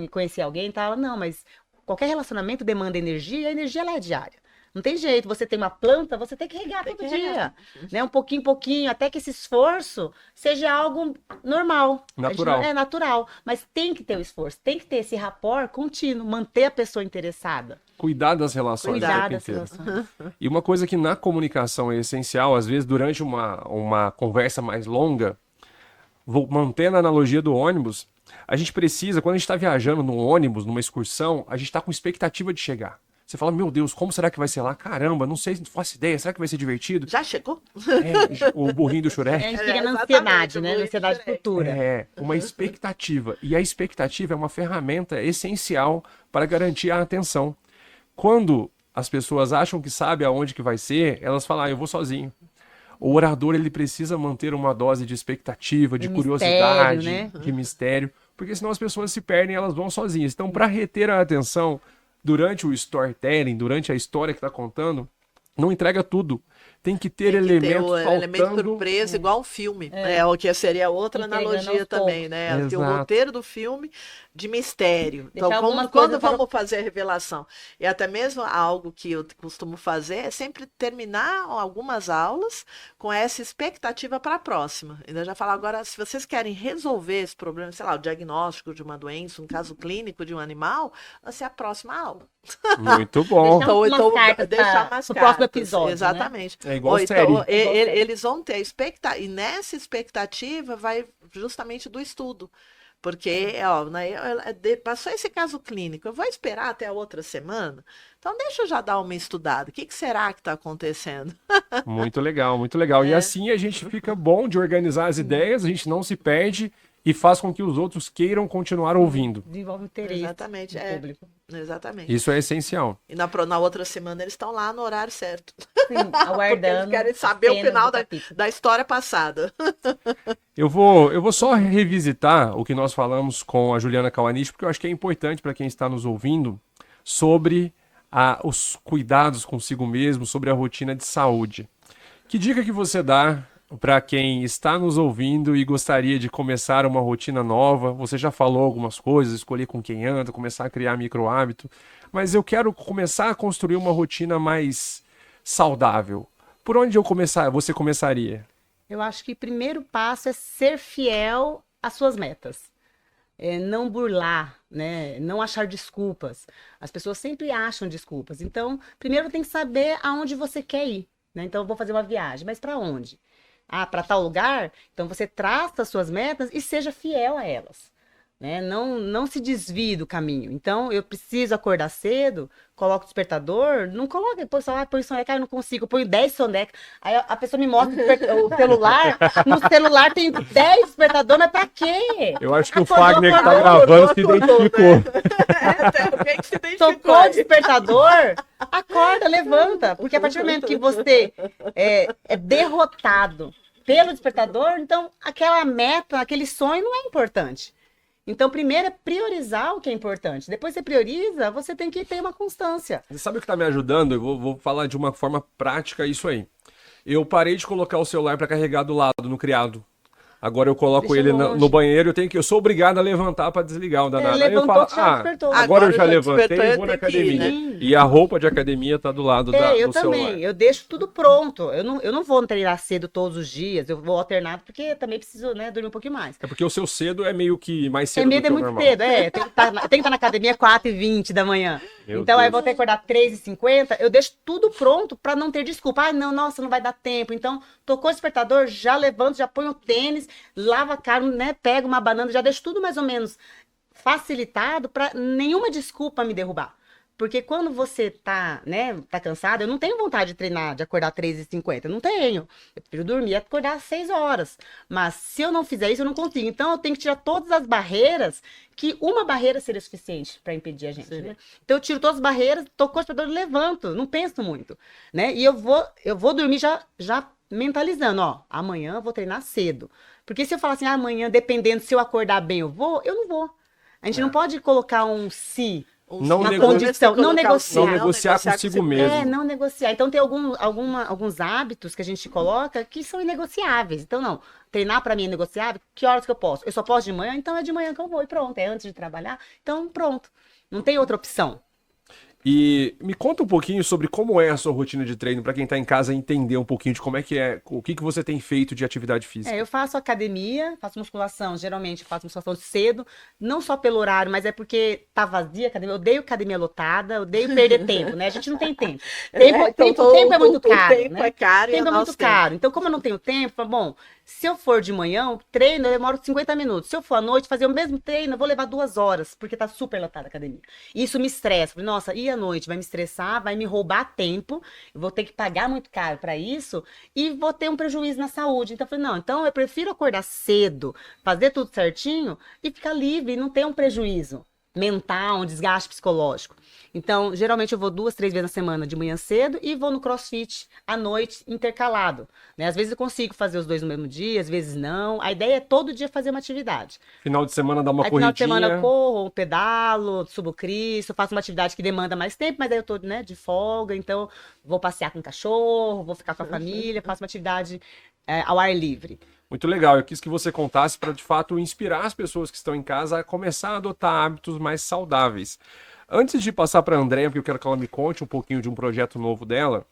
Speaker 3: conhecer alguém e tal. Não, mas qualquer relacionamento demanda energia e a energia ela é diária. Não tem jeito, você tem uma planta, você tem que regar
Speaker 2: Tem
Speaker 3: todo
Speaker 2: que
Speaker 3: dia.
Speaker 2: regar.
Speaker 3: Né? Um pouquinho, até que esse esforço seja algo normal.
Speaker 1: Natural.
Speaker 3: É natural, mas tem que ter o esforço, tem que ter esse rapport contínuo, manter a pessoa interessada.
Speaker 1: Cuidar das relações o
Speaker 3: Cuidar
Speaker 1: tempo
Speaker 3: das
Speaker 1: inteiro.
Speaker 3: relações.
Speaker 1: E uma coisa que na comunicação é essencial, às vezes durante uma conversa mais longa, vou mantendo a analogia do ônibus, a gente precisa, quando a gente está viajando num ônibus, numa excursão, a gente está com expectativa de chegar. Você fala, meu Deus, como será que vai ser lá? Caramba, não sei, não faço ideia, será que vai ser divertido?
Speaker 2: Já chegou?
Speaker 1: O burrinho do
Speaker 3: A
Speaker 1: Shurek.
Speaker 3: gente fica na
Speaker 2: exatamente,
Speaker 3: ansiedade, né?
Speaker 2: muito
Speaker 3: Na ansiedade
Speaker 2: diferente.
Speaker 3: futura.
Speaker 1: É, uma expectativa. E a expectativa é uma ferramenta essencial para garantir a atenção. Quando as pessoas acham que sabem aonde que vai ser, elas falam, eu vou sozinho. O orador, ele precisa manter uma dose de expectativa, de
Speaker 3: De
Speaker 1: curiosidade,
Speaker 3: mistério, né?
Speaker 1: de mistério, porque senão as pessoas se perdem e elas vão sozinhas. Então, para reter a atenção durante o storytelling, durante a história que está contando, não entrega tudo. Tem que ter
Speaker 2: Tem que ter
Speaker 1: elementos
Speaker 2: o elemento
Speaker 1: faltando.
Speaker 2: surpresa, igual um filme. O que seria outra
Speaker 3: Entregando
Speaker 2: analogia
Speaker 3: aos
Speaker 2: também,
Speaker 3: poucos.
Speaker 2: né? Ter o
Speaker 1: Exato.
Speaker 2: roteiro do filme de mistério. Então,
Speaker 3: Deixar algumas
Speaker 2: quando
Speaker 3: coisas para
Speaker 2: vamos fazer a revelação? E até mesmo algo que eu costumo fazer é sempre terminar algumas aulas com essa expectativa para a próxima. Ainda já falo agora, se vocês querem resolver esse problema, sei lá, o diagnóstico de uma doença, um caso clínico de um animal, vai ser a próxima aula.
Speaker 1: Muito bom.
Speaker 3: Deixar umas cartas
Speaker 2: deixar mais
Speaker 3: pro próximo
Speaker 2: cartas,
Speaker 3: episódio, né?
Speaker 2: exatamente.
Speaker 1: É igual
Speaker 2: Ou então,
Speaker 1: série.
Speaker 2: eles vão ter expectativa, e nessa expectativa vai justamente do estudo. Porque, ó, né, passou esse caso clínico, eu vou esperar até a outra semana? Então, deixa eu já dar uma estudada. O que será que está acontecendo?
Speaker 1: Muito legal, muito legal. E assim a gente fica bom de organizar as ideias, a gente não se perde e faz com que os outros queiram continuar ouvindo.
Speaker 3: Desenvolve interesse
Speaker 2: Exatamente,
Speaker 3: do público.
Speaker 2: Exatamente.
Speaker 1: Isso é essencial.
Speaker 2: E na outra semana eles estão lá no horário certo.
Speaker 3: Sim,
Speaker 2: Porque
Speaker 3: aguardando.
Speaker 2: eles querem saber o
Speaker 3: cenas
Speaker 2: final
Speaker 3: do capítulo.
Speaker 2: da história passada.
Speaker 1: Eu vou só revisitar o que nós falamos com a Juliana Kawanishi, porque eu acho que é importante para quem está nos ouvindo, sobre os cuidados consigo mesmo, sobre a rotina de saúde. Que dica que você dá para quem está nos ouvindo e gostaria de começar uma rotina nova? Você já falou algumas coisas, escolher com quem anda, começar a criar micro hábito, mas eu quero começar a construir uma rotina mais saudável. Por onde você começaria?
Speaker 3: Eu acho que o primeiro passo é ser fiel às suas metas. Não burlar, né? Não achar desculpas. As pessoas sempre acham desculpas. Então, primeiro tem que saber aonde você quer ir, né? Então, eu vou fazer uma viagem, mas para onde? Para tal lugar? Então, você traça as suas metas e seja fiel a elas, né? Não se desvie do caminho. Então, eu preciso acordar cedo, coloco o despertador, não coloca, põe soneca, eu não consigo, eu ponho 10 sonecas. Aí a pessoa me mostra o celular, no celular tem 10 despertadores, mas pra quê?
Speaker 1: Eu acho que o
Speaker 3: Acordou,
Speaker 1: Fagner que tá
Speaker 3: acordou,
Speaker 1: gravando se identificou.
Speaker 2: Alguém que se identificou
Speaker 3: Tocou o
Speaker 2: aí.
Speaker 3: despertador, acorda, levanta. Porque a partir do momento que você é derrotado pelo despertador, então aquela meta, aquele sonho não é importante. Então, primeiro é priorizar o que é importante. Depois você prioriza, você tem que ter uma constância.
Speaker 1: Você sabe o que está me ajudando? Eu vou falar de uma forma prática isso aí. Eu parei de colocar o celular para carregar do lado, no criado. Agora eu coloco
Speaker 3: Deixa
Speaker 1: ele
Speaker 3: longe.
Speaker 1: no banheiro, eu sou obrigado a levantar para desligar o danado. Aí eu
Speaker 3: Levantou,
Speaker 1: falo,
Speaker 3: já despertou.
Speaker 1: agora eu já
Speaker 2: Agora já
Speaker 1: levantei
Speaker 2: despertou,
Speaker 1: e
Speaker 2: eu
Speaker 1: vou na
Speaker 2: tenho que ir,
Speaker 1: academia.
Speaker 3: né?
Speaker 1: E a roupa de academia tá do lado
Speaker 3: Eu
Speaker 1: do
Speaker 3: também,
Speaker 1: celular.
Speaker 3: eu deixo tudo pronto. Eu não vou treinar cedo todos os dias, eu vou alternado, porque também preciso, né, dormir um pouquinho mais.
Speaker 1: É porque o seu cedo é meio que mais cedo do
Speaker 3: Medo
Speaker 1: que
Speaker 3: é
Speaker 1: o
Speaker 3: muito
Speaker 1: normal.
Speaker 3: cedo, tem que estar na academia 4h20 da manhã.
Speaker 1: Meu
Speaker 3: Então, aí
Speaker 1: Deus.
Speaker 3: vou ter que acordar 3h50, eu deixo tudo pronto para não ter desculpa. Ah, não, nossa, não vai dar tempo. Então, tocou o despertador, já levanto, já ponho o tênis, lavo a cara, né, pego uma banana, já deixo tudo mais ou menos facilitado para nenhuma desculpa me derrubar. Porque quando você tá cansado, eu não tenho vontade de treinar, de acordar 3h50, eu não tenho. Eu prefiro dormir e acordar às 6 horas. Mas se eu não fizer isso, eu não consigo. Então, eu tenho que tirar todas as barreiras, que uma barreira seria suficiente para impedir a gente, né? Então, eu tiro todas as barreiras, tocou o despertador, levanto, não penso muito, né? E eu vou dormir já mentalizando, ó, amanhã eu vou treinar cedo. Porque se eu falar assim, amanhã, dependendo se eu acordar bem, eu não vou. A gente não pode colocar um se.
Speaker 1: Não
Speaker 3: Uma
Speaker 1: nego-
Speaker 3: condição, não negociar.
Speaker 1: Não negociar consigo mesmo.
Speaker 3: Não negociar. Então, tem alguns hábitos que a gente coloca que são inegociáveis. Então, não. Treinar para mim é negociável. Que horas que eu posso? Eu só posso de manhã, então é de manhã que eu vou e pronto. É antes de trabalhar. Então, pronto. Não tem outra opção.
Speaker 1: E me conta um pouquinho sobre como é a sua rotina de treino, para quem está em casa entender um pouquinho de como é que é, o que você tem feito de atividade física.
Speaker 3: Eu faço academia, faço musculação. Geralmente eu faço musculação cedo, não só pelo horário, mas é porque tá vazia a academia. Eu odeio academia lotada, eu odeio perder tempo, né? A gente não tem tempo. Tempo é muito caro,
Speaker 2: O tempo
Speaker 3: né?
Speaker 2: é caro e
Speaker 3: Tempo
Speaker 2: o
Speaker 3: é muito
Speaker 2: nosso
Speaker 3: caro. Então, como eu não tenho tempo, bom, se eu for de manhã, o treino eu demoro 50 minutos. Se eu for à noite fazer o mesmo treino, eu vou levar 2 horas, porque tá super lotada a academia. E isso me estressa. Falei, nossa, e à noite? Vai me estressar, vai me roubar tempo, eu vou ter que pagar muito caro para isso e vou ter um prejuízo na saúde. Então, eu falei, não, então eu prefiro acordar cedo, fazer tudo certinho e ficar livre e não ter um prejuízo. mental, um desgaste psicológico. Então, geralmente eu vou 2, 3 vezes na semana de manhã cedo e vou no CrossFit à noite intercalado, né? Às vezes eu consigo fazer os dois no mesmo dia, às vezes não. A ideia é todo dia fazer uma atividade.
Speaker 1: Final de semana dá uma
Speaker 3: Aí,
Speaker 1: corridinha.
Speaker 3: final de semana eu corro, pedalo, subo o Cristo, faço uma atividade que demanda mais tempo, mas aí eu tô, né, de folga, então vou passear com o cachorro, vou ficar com a família, faço uma atividade ao ar livre.
Speaker 1: Muito legal. Eu quis que você contasse para, de fato, inspirar as pessoas que estão em casa a começar a adotar hábitos mais saudáveis. Antes de passar para a Andréia, porque eu quero que ela me conte um pouquinho de um projeto novo dela,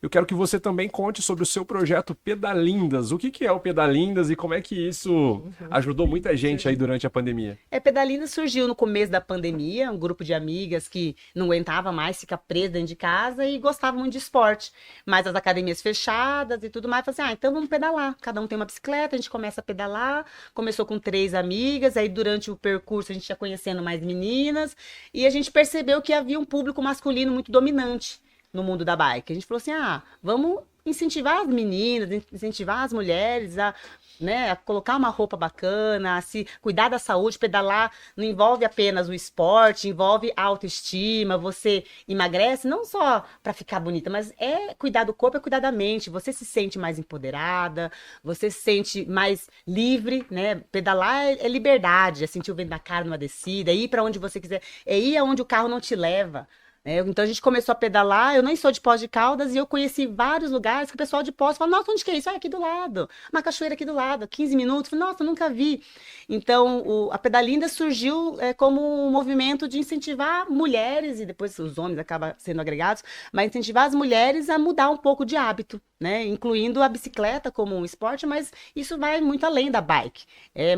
Speaker 1: eu quero que você também conte sobre o seu projeto Pedalindas. O que que é o Pedalindas e como é que isso ajudou muita gente aí durante a pandemia?
Speaker 3: Pedalindas surgiu no começo da pandemia, um grupo de amigas que não aguentava mais ficar presa dentro de casa e gostavam muito de esporte. Mas as academias fechadas e tudo mais, falei assim, então vamos pedalar. Cada um tem uma bicicleta, a gente começa a pedalar. Começou com 3 amigas, aí durante o percurso a gente ia conhecendo mais meninas e a gente percebeu que havia um público masculino muito dominante no mundo da bike. A gente falou assim, vamos incentivar as meninas, incentivar as mulheres a, né, a colocar uma roupa bacana, a se cuidar da saúde. Pedalar não envolve apenas o esporte, envolve a autoestima, você emagrece não só para ficar bonita, mas cuidar do corpo, é cuidar da mente, você se sente mais empoderada, você se sente mais livre, né? Pedalar é liberdade, é sentir o vento na cara numa descida, é ir para onde você quiser, é ir aonde o carro não te leva. Então a gente começou a pedalar, eu nem sou de Poços de Caldas e eu conheci vários lugares que o pessoal de Poços fala, nossa, onde que é isso? Aqui do lado, uma cachoeira aqui do lado, 15 minutos, nossa, nunca vi. Então a Pedalinda surgiu como um movimento de incentivar mulheres, e depois os homens acabam sendo agregados, mas incentivar as mulheres a mudar um pouco de hábito, né? Incluindo a bicicleta como um esporte, mas isso vai muito além da bike.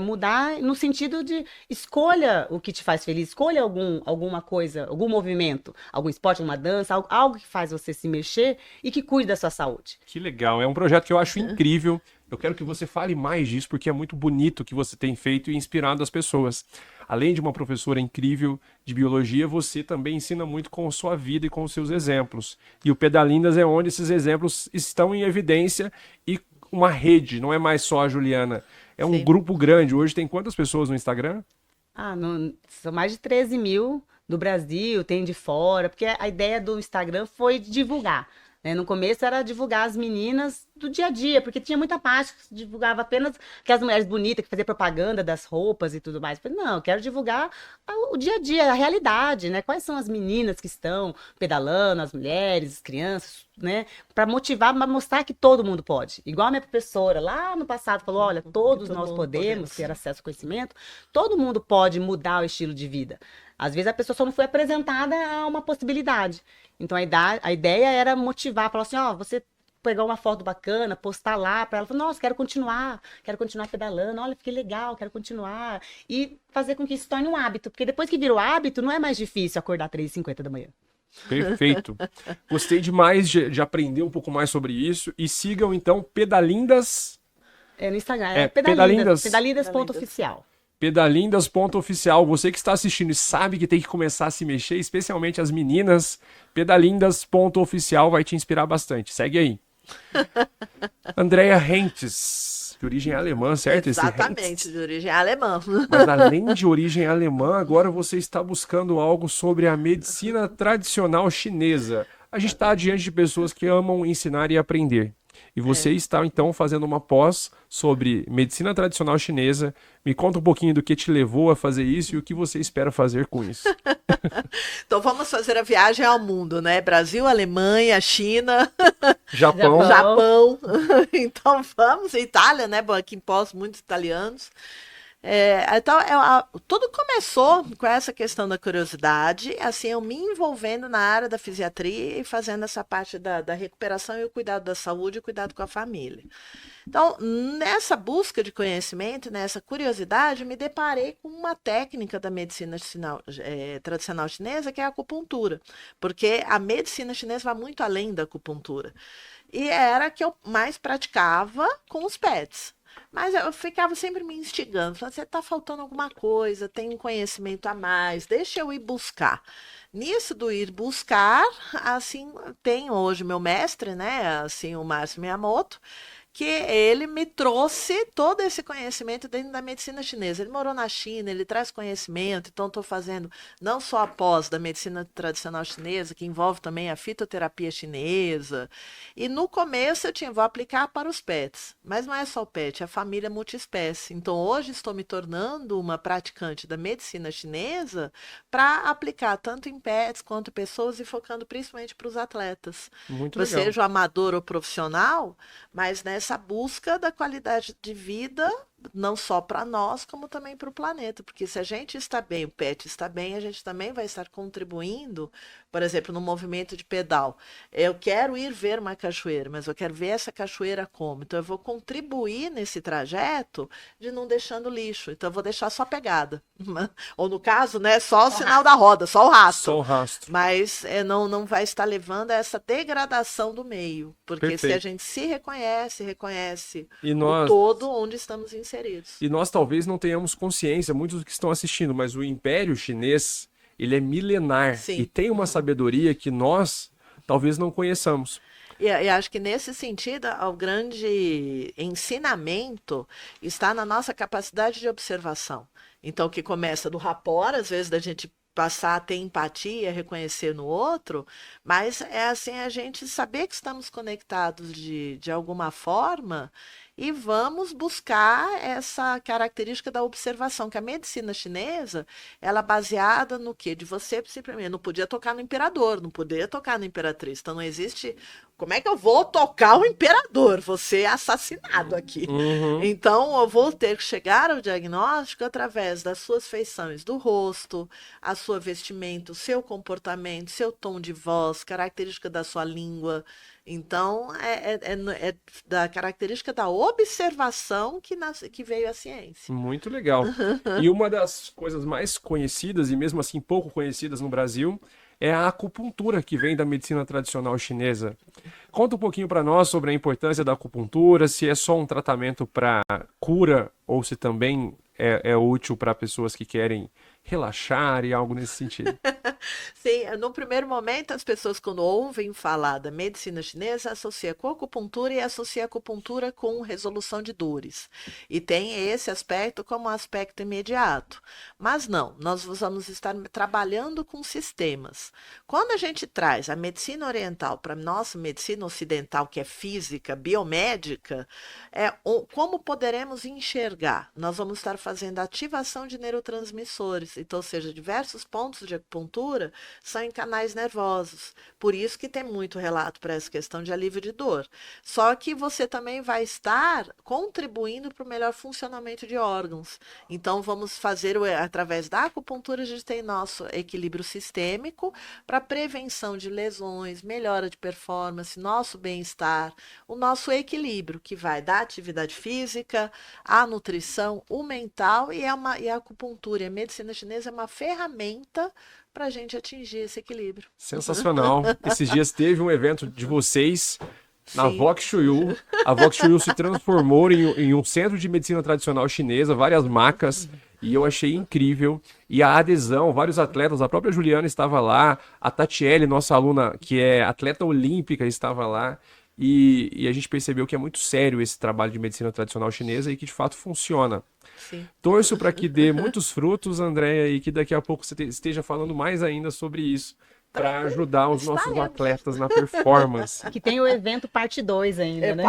Speaker 3: Mudar no sentido de escolha o que te faz feliz, escolha alguma coisa, algum movimento, algum esporte, uma dança, algo que faz você se mexer e que cuide da sua saúde.
Speaker 1: Que legal, é um projeto que eu acho incrível. Eu quero que você fale mais disso, porque é muito bonito o que você tem feito e inspirado as pessoas. Além de uma professora incrível de biologia, você também ensina muito com a sua vida e com os seus exemplos. E o Pedalindas é onde esses exemplos estão em evidência e uma rede, não é mais só a Juliana. É um grupo grande. Hoje tem quantas pessoas no Instagram?
Speaker 3: São mais de 13 mil do Brasil, tem de fora, porque a ideia do Instagram foi divulgar. No começo era divulgar as meninas do dia a dia, porque tinha muita parte que divulgava apenas aquelas mulheres bonitas que faziam propaganda das roupas e tudo mais. Eu falei, não, eu quero divulgar o dia a dia, a realidade, né? Quais são as meninas que estão pedalando, as mulheres, as crianças, né? Para motivar, para mostrar que todo mundo pode. Igual a minha professora lá no passado falou, olha, todos nós podemos ter acesso ao conhecimento, todo mundo pode mudar o estilo de vida. Às vezes a pessoa só não foi apresentada a uma possibilidade. Então a ideia era motivar, falar assim, você pegar uma foto bacana, postar lá para ela, falar, nossa, quero continuar pedalando, olha, fiquei legal, quero continuar. E fazer com que isso torne um hábito, porque depois que vira o hábito, não é mais difícil acordar 3h50 da manhã.
Speaker 1: Perfeito. Gostei demais de aprender um pouco mais sobre isso. E sigam, então, Pedalindas...
Speaker 3: No Instagram,
Speaker 1: Pedalindas.
Speaker 3: Pedalindas.oficial.
Speaker 1: Pedalindas.oficial. Você que está assistindo e sabe que tem que começar a se mexer, especialmente as meninas, Pedalindas.oficial vai te inspirar bastante. Segue aí. Andréia Rentes, de origem alemã, certo?
Speaker 2: Exatamente, de origem alemã.
Speaker 1: Mas além de origem alemã, agora você está buscando algo sobre a medicina tradicional chinesa. A gente está diante de pessoas que amam ensinar e aprender. E você está, então, fazendo uma pós sobre medicina tradicional chinesa. Me conta um pouquinho do que te levou a fazer isso e o que você espera fazer com isso.
Speaker 2: Então, vamos fazer a viagem ao mundo, né? Brasil, Alemanha, China,
Speaker 1: Japão.
Speaker 2: Então, vamos. Itália, né? Aqui em Poços, muitos italianos. Então, tudo começou com essa questão da curiosidade, assim, eu me envolvendo na área da fisiatria e fazendo essa parte da recuperação e o cuidado da saúde e o cuidado com a família. Então, nessa busca de conhecimento, nessa curiosidade, me deparei com uma técnica da medicina tradicional chinesa, que é a acupuntura, porque a medicina chinesa vai muito além da acupuntura. E era a que eu mais praticava com os pets. Mas eu ficava sempre me instigando, falando, você está faltando alguma coisa, tem um conhecimento a mais, deixa eu ir buscar. Nisso do ir buscar, assim, tem hoje meu mestre, né, assim, o Márcio Miyamoto, que ele me trouxe todo esse conhecimento dentro da medicina chinesa. Ele morou na China, ele traz conhecimento, então estou fazendo não só a pós da medicina tradicional chinesa, que envolve também a fitoterapia chinesa. E no começo eu vou aplicar para os pets, mas não é só o pet, é a família multiespécie. Então hoje estou me tornando uma praticante da medicina chinesa para aplicar tanto em pets quanto pessoas e focando principalmente para os atletas.
Speaker 1: Muito legal.
Speaker 2: Seja amador ou profissional, mas nessa busca da qualidade de vida, não só para nós, como também para o planeta. Porque se a gente está bem, o pet está bem, a gente também vai estar contribuindo, por exemplo, no movimento de pedal. Eu quero ir ver uma cachoeira, mas eu quero ver essa cachoeira como. Então, eu vou contribuir nesse trajeto de não deixando lixo. Então, eu vou deixar só pegada. Ou, no caso, né, só o sinal da roda, só o rastro.
Speaker 1: Só o rastro.
Speaker 2: Mas não vai estar levando a essa degradação do meio. Porque se a
Speaker 1: Perfeito.
Speaker 2: gente se reconhece
Speaker 1: E
Speaker 2: o
Speaker 1: nós,
Speaker 2: todo onde estamos inseridos.
Speaker 1: e nós talvez não tenhamos consciência, muitos que estão assistindo, mas o Império Chinês, ele é milenar
Speaker 2: Sim.
Speaker 1: e tem uma sabedoria que nós talvez não conheçamos.
Speaker 2: E acho que nesse sentido, o grande ensinamento está na nossa capacidade de observação. Então, que começa do rapport, às vezes, da gente passar a ter empatia, reconhecer no outro, mas é assim a gente saber que estamos conectados de alguma forma e vamos buscar essa característica da observação, que a medicina chinesa, ela é baseada no quê? De você, simplesmente, não podia tocar no imperador, não podia tocar na imperatriz, então não existe... Como é que eu vou tocar o imperador? Vou ser assassinado aqui.
Speaker 1: Uhum.
Speaker 2: Então, eu vou ter que chegar ao diagnóstico através das suas feições do rosto, a sua vestimenta, o seu comportamento, seu tom de voz, característica da sua língua. Então, é da característica da observação que veio a ciência.
Speaker 1: Muito legal. E uma das coisas mais conhecidas, e mesmo assim pouco conhecidas no Brasil, é a acupuntura, que vem da medicina tradicional chinesa. Conta um pouquinho para nós sobre a importância da acupuntura, se é só um tratamento para cura ou se também é útil para pessoas que querem relaxar e algo nesse sentido.
Speaker 2: Sim, no primeiro momento, as pessoas, quando ouvem falar da medicina chinesa, associam com acupuntura e associam a acupuntura com resolução de dores. E tem esse aspecto como um aspecto imediato. Mas não, nós vamos estar trabalhando com sistemas. Quando a gente traz a medicina oriental para a nossa medicina ocidental, que é física, biomédica, como poderemos enxergar? Nós vamos estar fazendo ativação de neurotransmissores. Então, ou seja, diversos pontos de acupuntura são em canais nervosos. Por isso que tem muito relato para essa questão de alívio de dor. Só que você também vai estar contribuindo para o melhor funcionamento de órgãos. Então, vamos fazer, através da acupuntura, a gente tem nosso equilíbrio sistêmico para prevenção de lesões, melhora de performance, nosso bem-estar, o nosso equilíbrio, que vai da atividade física, a nutrição, o mental e a acupuntura. E a medicina chinesa é uma ferramenta para a gente atingir esse equilíbrio.
Speaker 1: Sensacional. Esses dias teve um evento de vocês na
Speaker 2: Sim.
Speaker 1: Vox Chuyu. A Vox Chuyu se transformou em um centro de medicina tradicional chinesa, várias macas, e eu achei incrível. E a adesão, vários atletas, a própria Juliana estava lá, a Tatiele, nossa aluna, que é atleta olímpica, estava lá. E a gente percebeu que é muito sério esse trabalho de medicina tradicional chinesa e que de fato funciona.
Speaker 2: Sim.
Speaker 1: Torço para que dê muitos frutos, Andréia, e que daqui a pouco você esteja falando mais ainda sobre isso, para ajudar os nossos
Speaker 2: Estaremos.
Speaker 1: atletas na performance.
Speaker 3: Que tem o evento parte 2 ainda, né?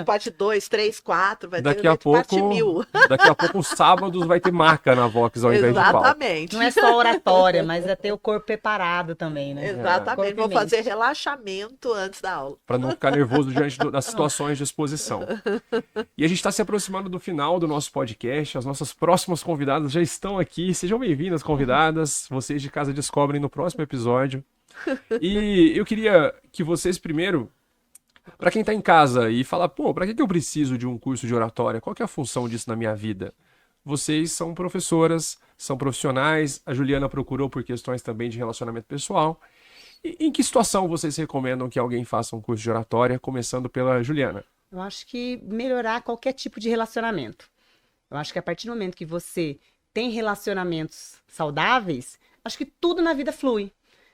Speaker 2: Parte 2, 3, 4, vai
Speaker 1: Daqui
Speaker 2: ter
Speaker 1: a pouco,
Speaker 2: parte 1000.
Speaker 1: daqui a pouco, os sábados vai ter marca na Vox ao invés de pau.
Speaker 2: Exatamente.
Speaker 3: Não é só oratória, mas é ter o corpo preparado também, né?
Speaker 2: Exatamente.
Speaker 3: Corpo
Speaker 2: Vou
Speaker 3: e mente.
Speaker 2: fazer relaxamento antes da aula.
Speaker 1: Para não ficar nervoso diante das situações de exposição. E a gente está se aproximando do final do nosso podcast. As nossas próximas convidadas já estão aqui. Sejam bem-vindas, convidadas. Vocês de casa descobrem no próximo episódio. E eu queria que vocês primeiro, para quem está em casa e fala, pô, para que eu preciso de um curso de oratória? Qual que é a função disso na minha vida? Vocês são professoras, são profissionais. A Juliana procurou por questões também de relacionamento pessoal. E em que situação vocês recomendam que alguém faça um curso de oratória, começando pela Juliana?
Speaker 3: Eu acho que melhorar qualquer tipo de relacionamento. Eu acho que a partir do momento que você tem relacionamentos saudáveis, acho que tudo na vida flui.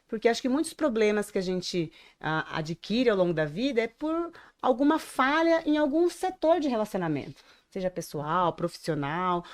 Speaker 3: Porque acho que muitos problemas que a gente adquire ao longo da vida é por alguma falha em algum setor de relacionamento. Seja pessoal, profissional,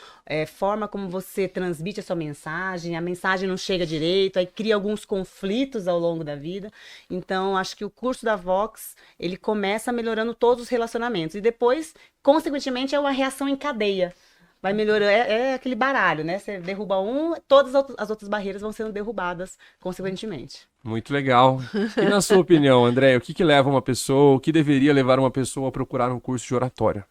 Speaker 3: forma como você transmite a sua mensagem, a mensagem não chega direito, aí cria alguns conflitos ao longo da vida. Então, acho que o curso da Vox, ele começa melhorando todos os relacionamentos. E depois, consequentemente, é uma reação em cadeia. Vai melhorando, é aquele baralho, né? Você derruba um, todas as outras barreiras vão sendo derrubadas, consequentemente.
Speaker 1: Muito legal. E na sua opinião, André, o que leva uma pessoa, o que deveria levar uma pessoa a procurar um curso de oratória?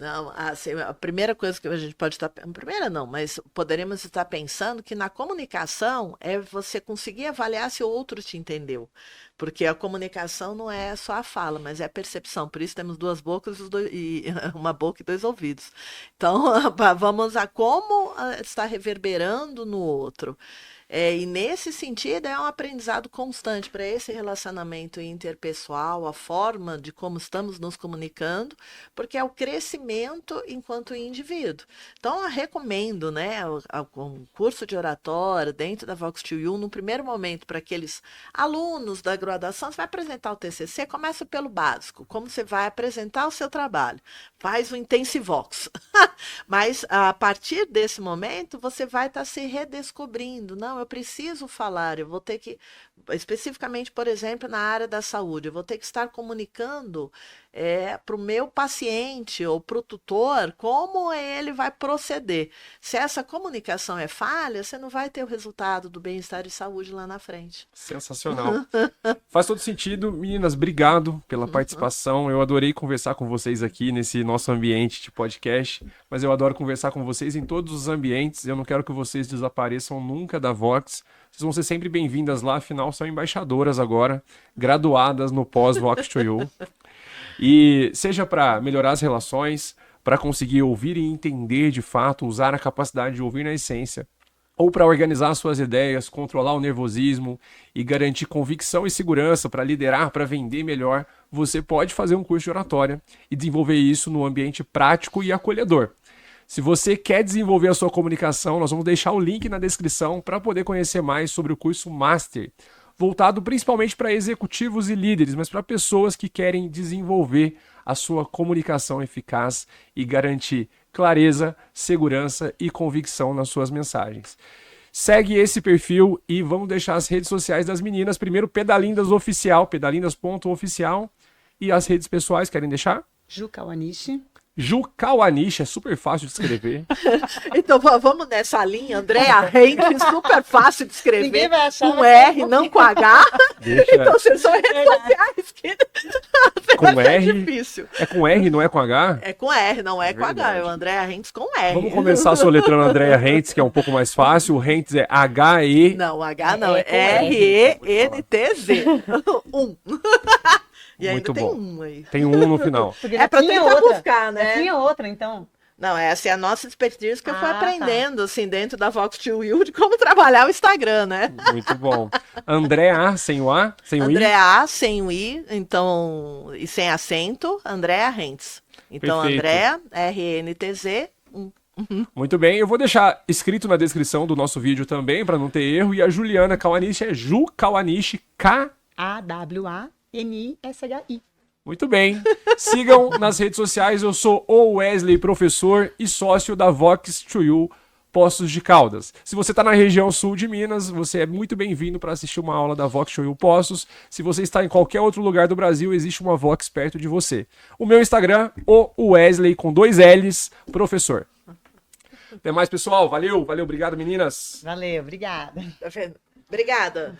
Speaker 2: Não, assim, a primeira coisa que a gente pode estar... Primeira não, mas poderíamos estar pensando que na comunicação é você conseguir avaliar se o outro te entendeu. Porque a comunicação não é só a fala, mas é a percepção. Por isso temos duas bocas e uma boca e dois ouvidos. Então, vamos a como está reverberando no outro. E nesse sentido é um aprendizado constante para esse relacionamento interpessoal, a forma de como estamos nos comunicando, porque é o crescimento enquanto indivíduo. Então, eu recomendo, né, um curso de oratória dentro da Vox 2U, no primeiro momento, para aqueles alunos da graduação, você vai apresentar o TCC, começa pelo básico, como você vai apresentar o seu trabalho, faz o Intensivox. Mas, a partir desse momento, você vai estar se redescobrindo. Não, eu preciso falar, eu vou ter que, especificamente, por exemplo, na área da saúde, eu vou ter que estar comunicando para o meu paciente ou para o tutor como ele vai proceder. Se essa comunicação é falha, você não vai ter o resultado do bem-estar e saúde lá na frente.
Speaker 1: Sensacional. Faz todo sentido. Meninas, obrigado pela participação. Eu adorei conversar com vocês aqui nesse nosso ambiente de podcast, mas eu adoro conversar com vocês em todos os ambientes. Eu não quero que vocês desapareçam nunca da Vox. Vocês vão ser sempre bem-vindas lá, afinal são embaixadoras agora, graduadas no pós-Vox 2U. E seja para melhorar as relações, para conseguir ouvir e entender de fato, usar a capacidade de ouvir na essência, ou para organizar suas ideias, controlar o nervosismo e garantir convicção e segurança para liderar, para vender melhor, você pode fazer um curso de oratória e desenvolver isso no ambiente prático e acolhedor. Se você quer desenvolver a sua comunicação, nós vamos deixar o link na descrição para poder conhecer mais sobre o curso Master, voltado principalmente para executivos e líderes, mas para pessoas que querem desenvolver a sua comunicação eficaz e garantir clareza, segurança e convicção nas suas mensagens. Segue esse perfil e vamos deixar as redes sociais das meninas. Primeiro, Pedalindas Oficial, pedalindas.oficial. E as redes pessoais, querem deixar?
Speaker 3: Ju Kawanishi.
Speaker 1: Ju Kawanishi, é super fácil de escrever.
Speaker 2: Então vamos nessa linha, Andréa Rente, super fácil de escrever.
Speaker 3: Ninguém vai achar,
Speaker 2: com R, não com H.
Speaker 1: Deixa...
Speaker 2: Então vocês são redes sociais que
Speaker 1: com R,
Speaker 2: difícil.
Speaker 1: É com R, não é com H?
Speaker 2: É com R, não é com H. É o Andréa Rentes com R.
Speaker 1: Vamos começar soletrando Andréa Rentes, que é um pouco mais fácil. O Rentes é H-E...
Speaker 2: Não, H não, é R-E-N-T-Z. E
Speaker 1: muito
Speaker 2: ainda tem
Speaker 1: bom.
Speaker 2: aí.
Speaker 1: Tem um no final.
Speaker 2: É pra tentar buscar, né?
Speaker 3: Tinha outra, então.
Speaker 2: Não, essa é a nossa expertise que eu fui aprendendo, assim, dentro da Vox 2U, de como trabalhar o Instagram, né?
Speaker 1: Muito bom. Andréa, sem o A, sem o I?
Speaker 2: Andréa, sem o I, então, e sem acento, Andréa Rentes. Então,
Speaker 1: Perfeito.
Speaker 2: Andréa, R-E-N-T-Z,
Speaker 1: Muito bem, eu vou deixar escrito na descrição do nosso vídeo também, para não ter erro, e a Juliana Kawanishi é Ju Kawanishi,
Speaker 3: A-W-A-N-I-S-H-I.
Speaker 1: Muito bem. Sigam nas redes sociais. Eu sou o Wesley, professor e sócio da Vox 2U Poços de Caldas. Se você está na região sul de Minas, você é muito bem-vindo para assistir uma aula da Vox 2U Poços. Se você está em qualquer outro lugar do Brasil, existe uma Vox perto de você. O meu Instagram, o Wesley, com 2 L's, professor. Até mais, pessoal. Valeu, obrigado, meninas.
Speaker 3: Valeu, obrigada.
Speaker 2: Obrigada.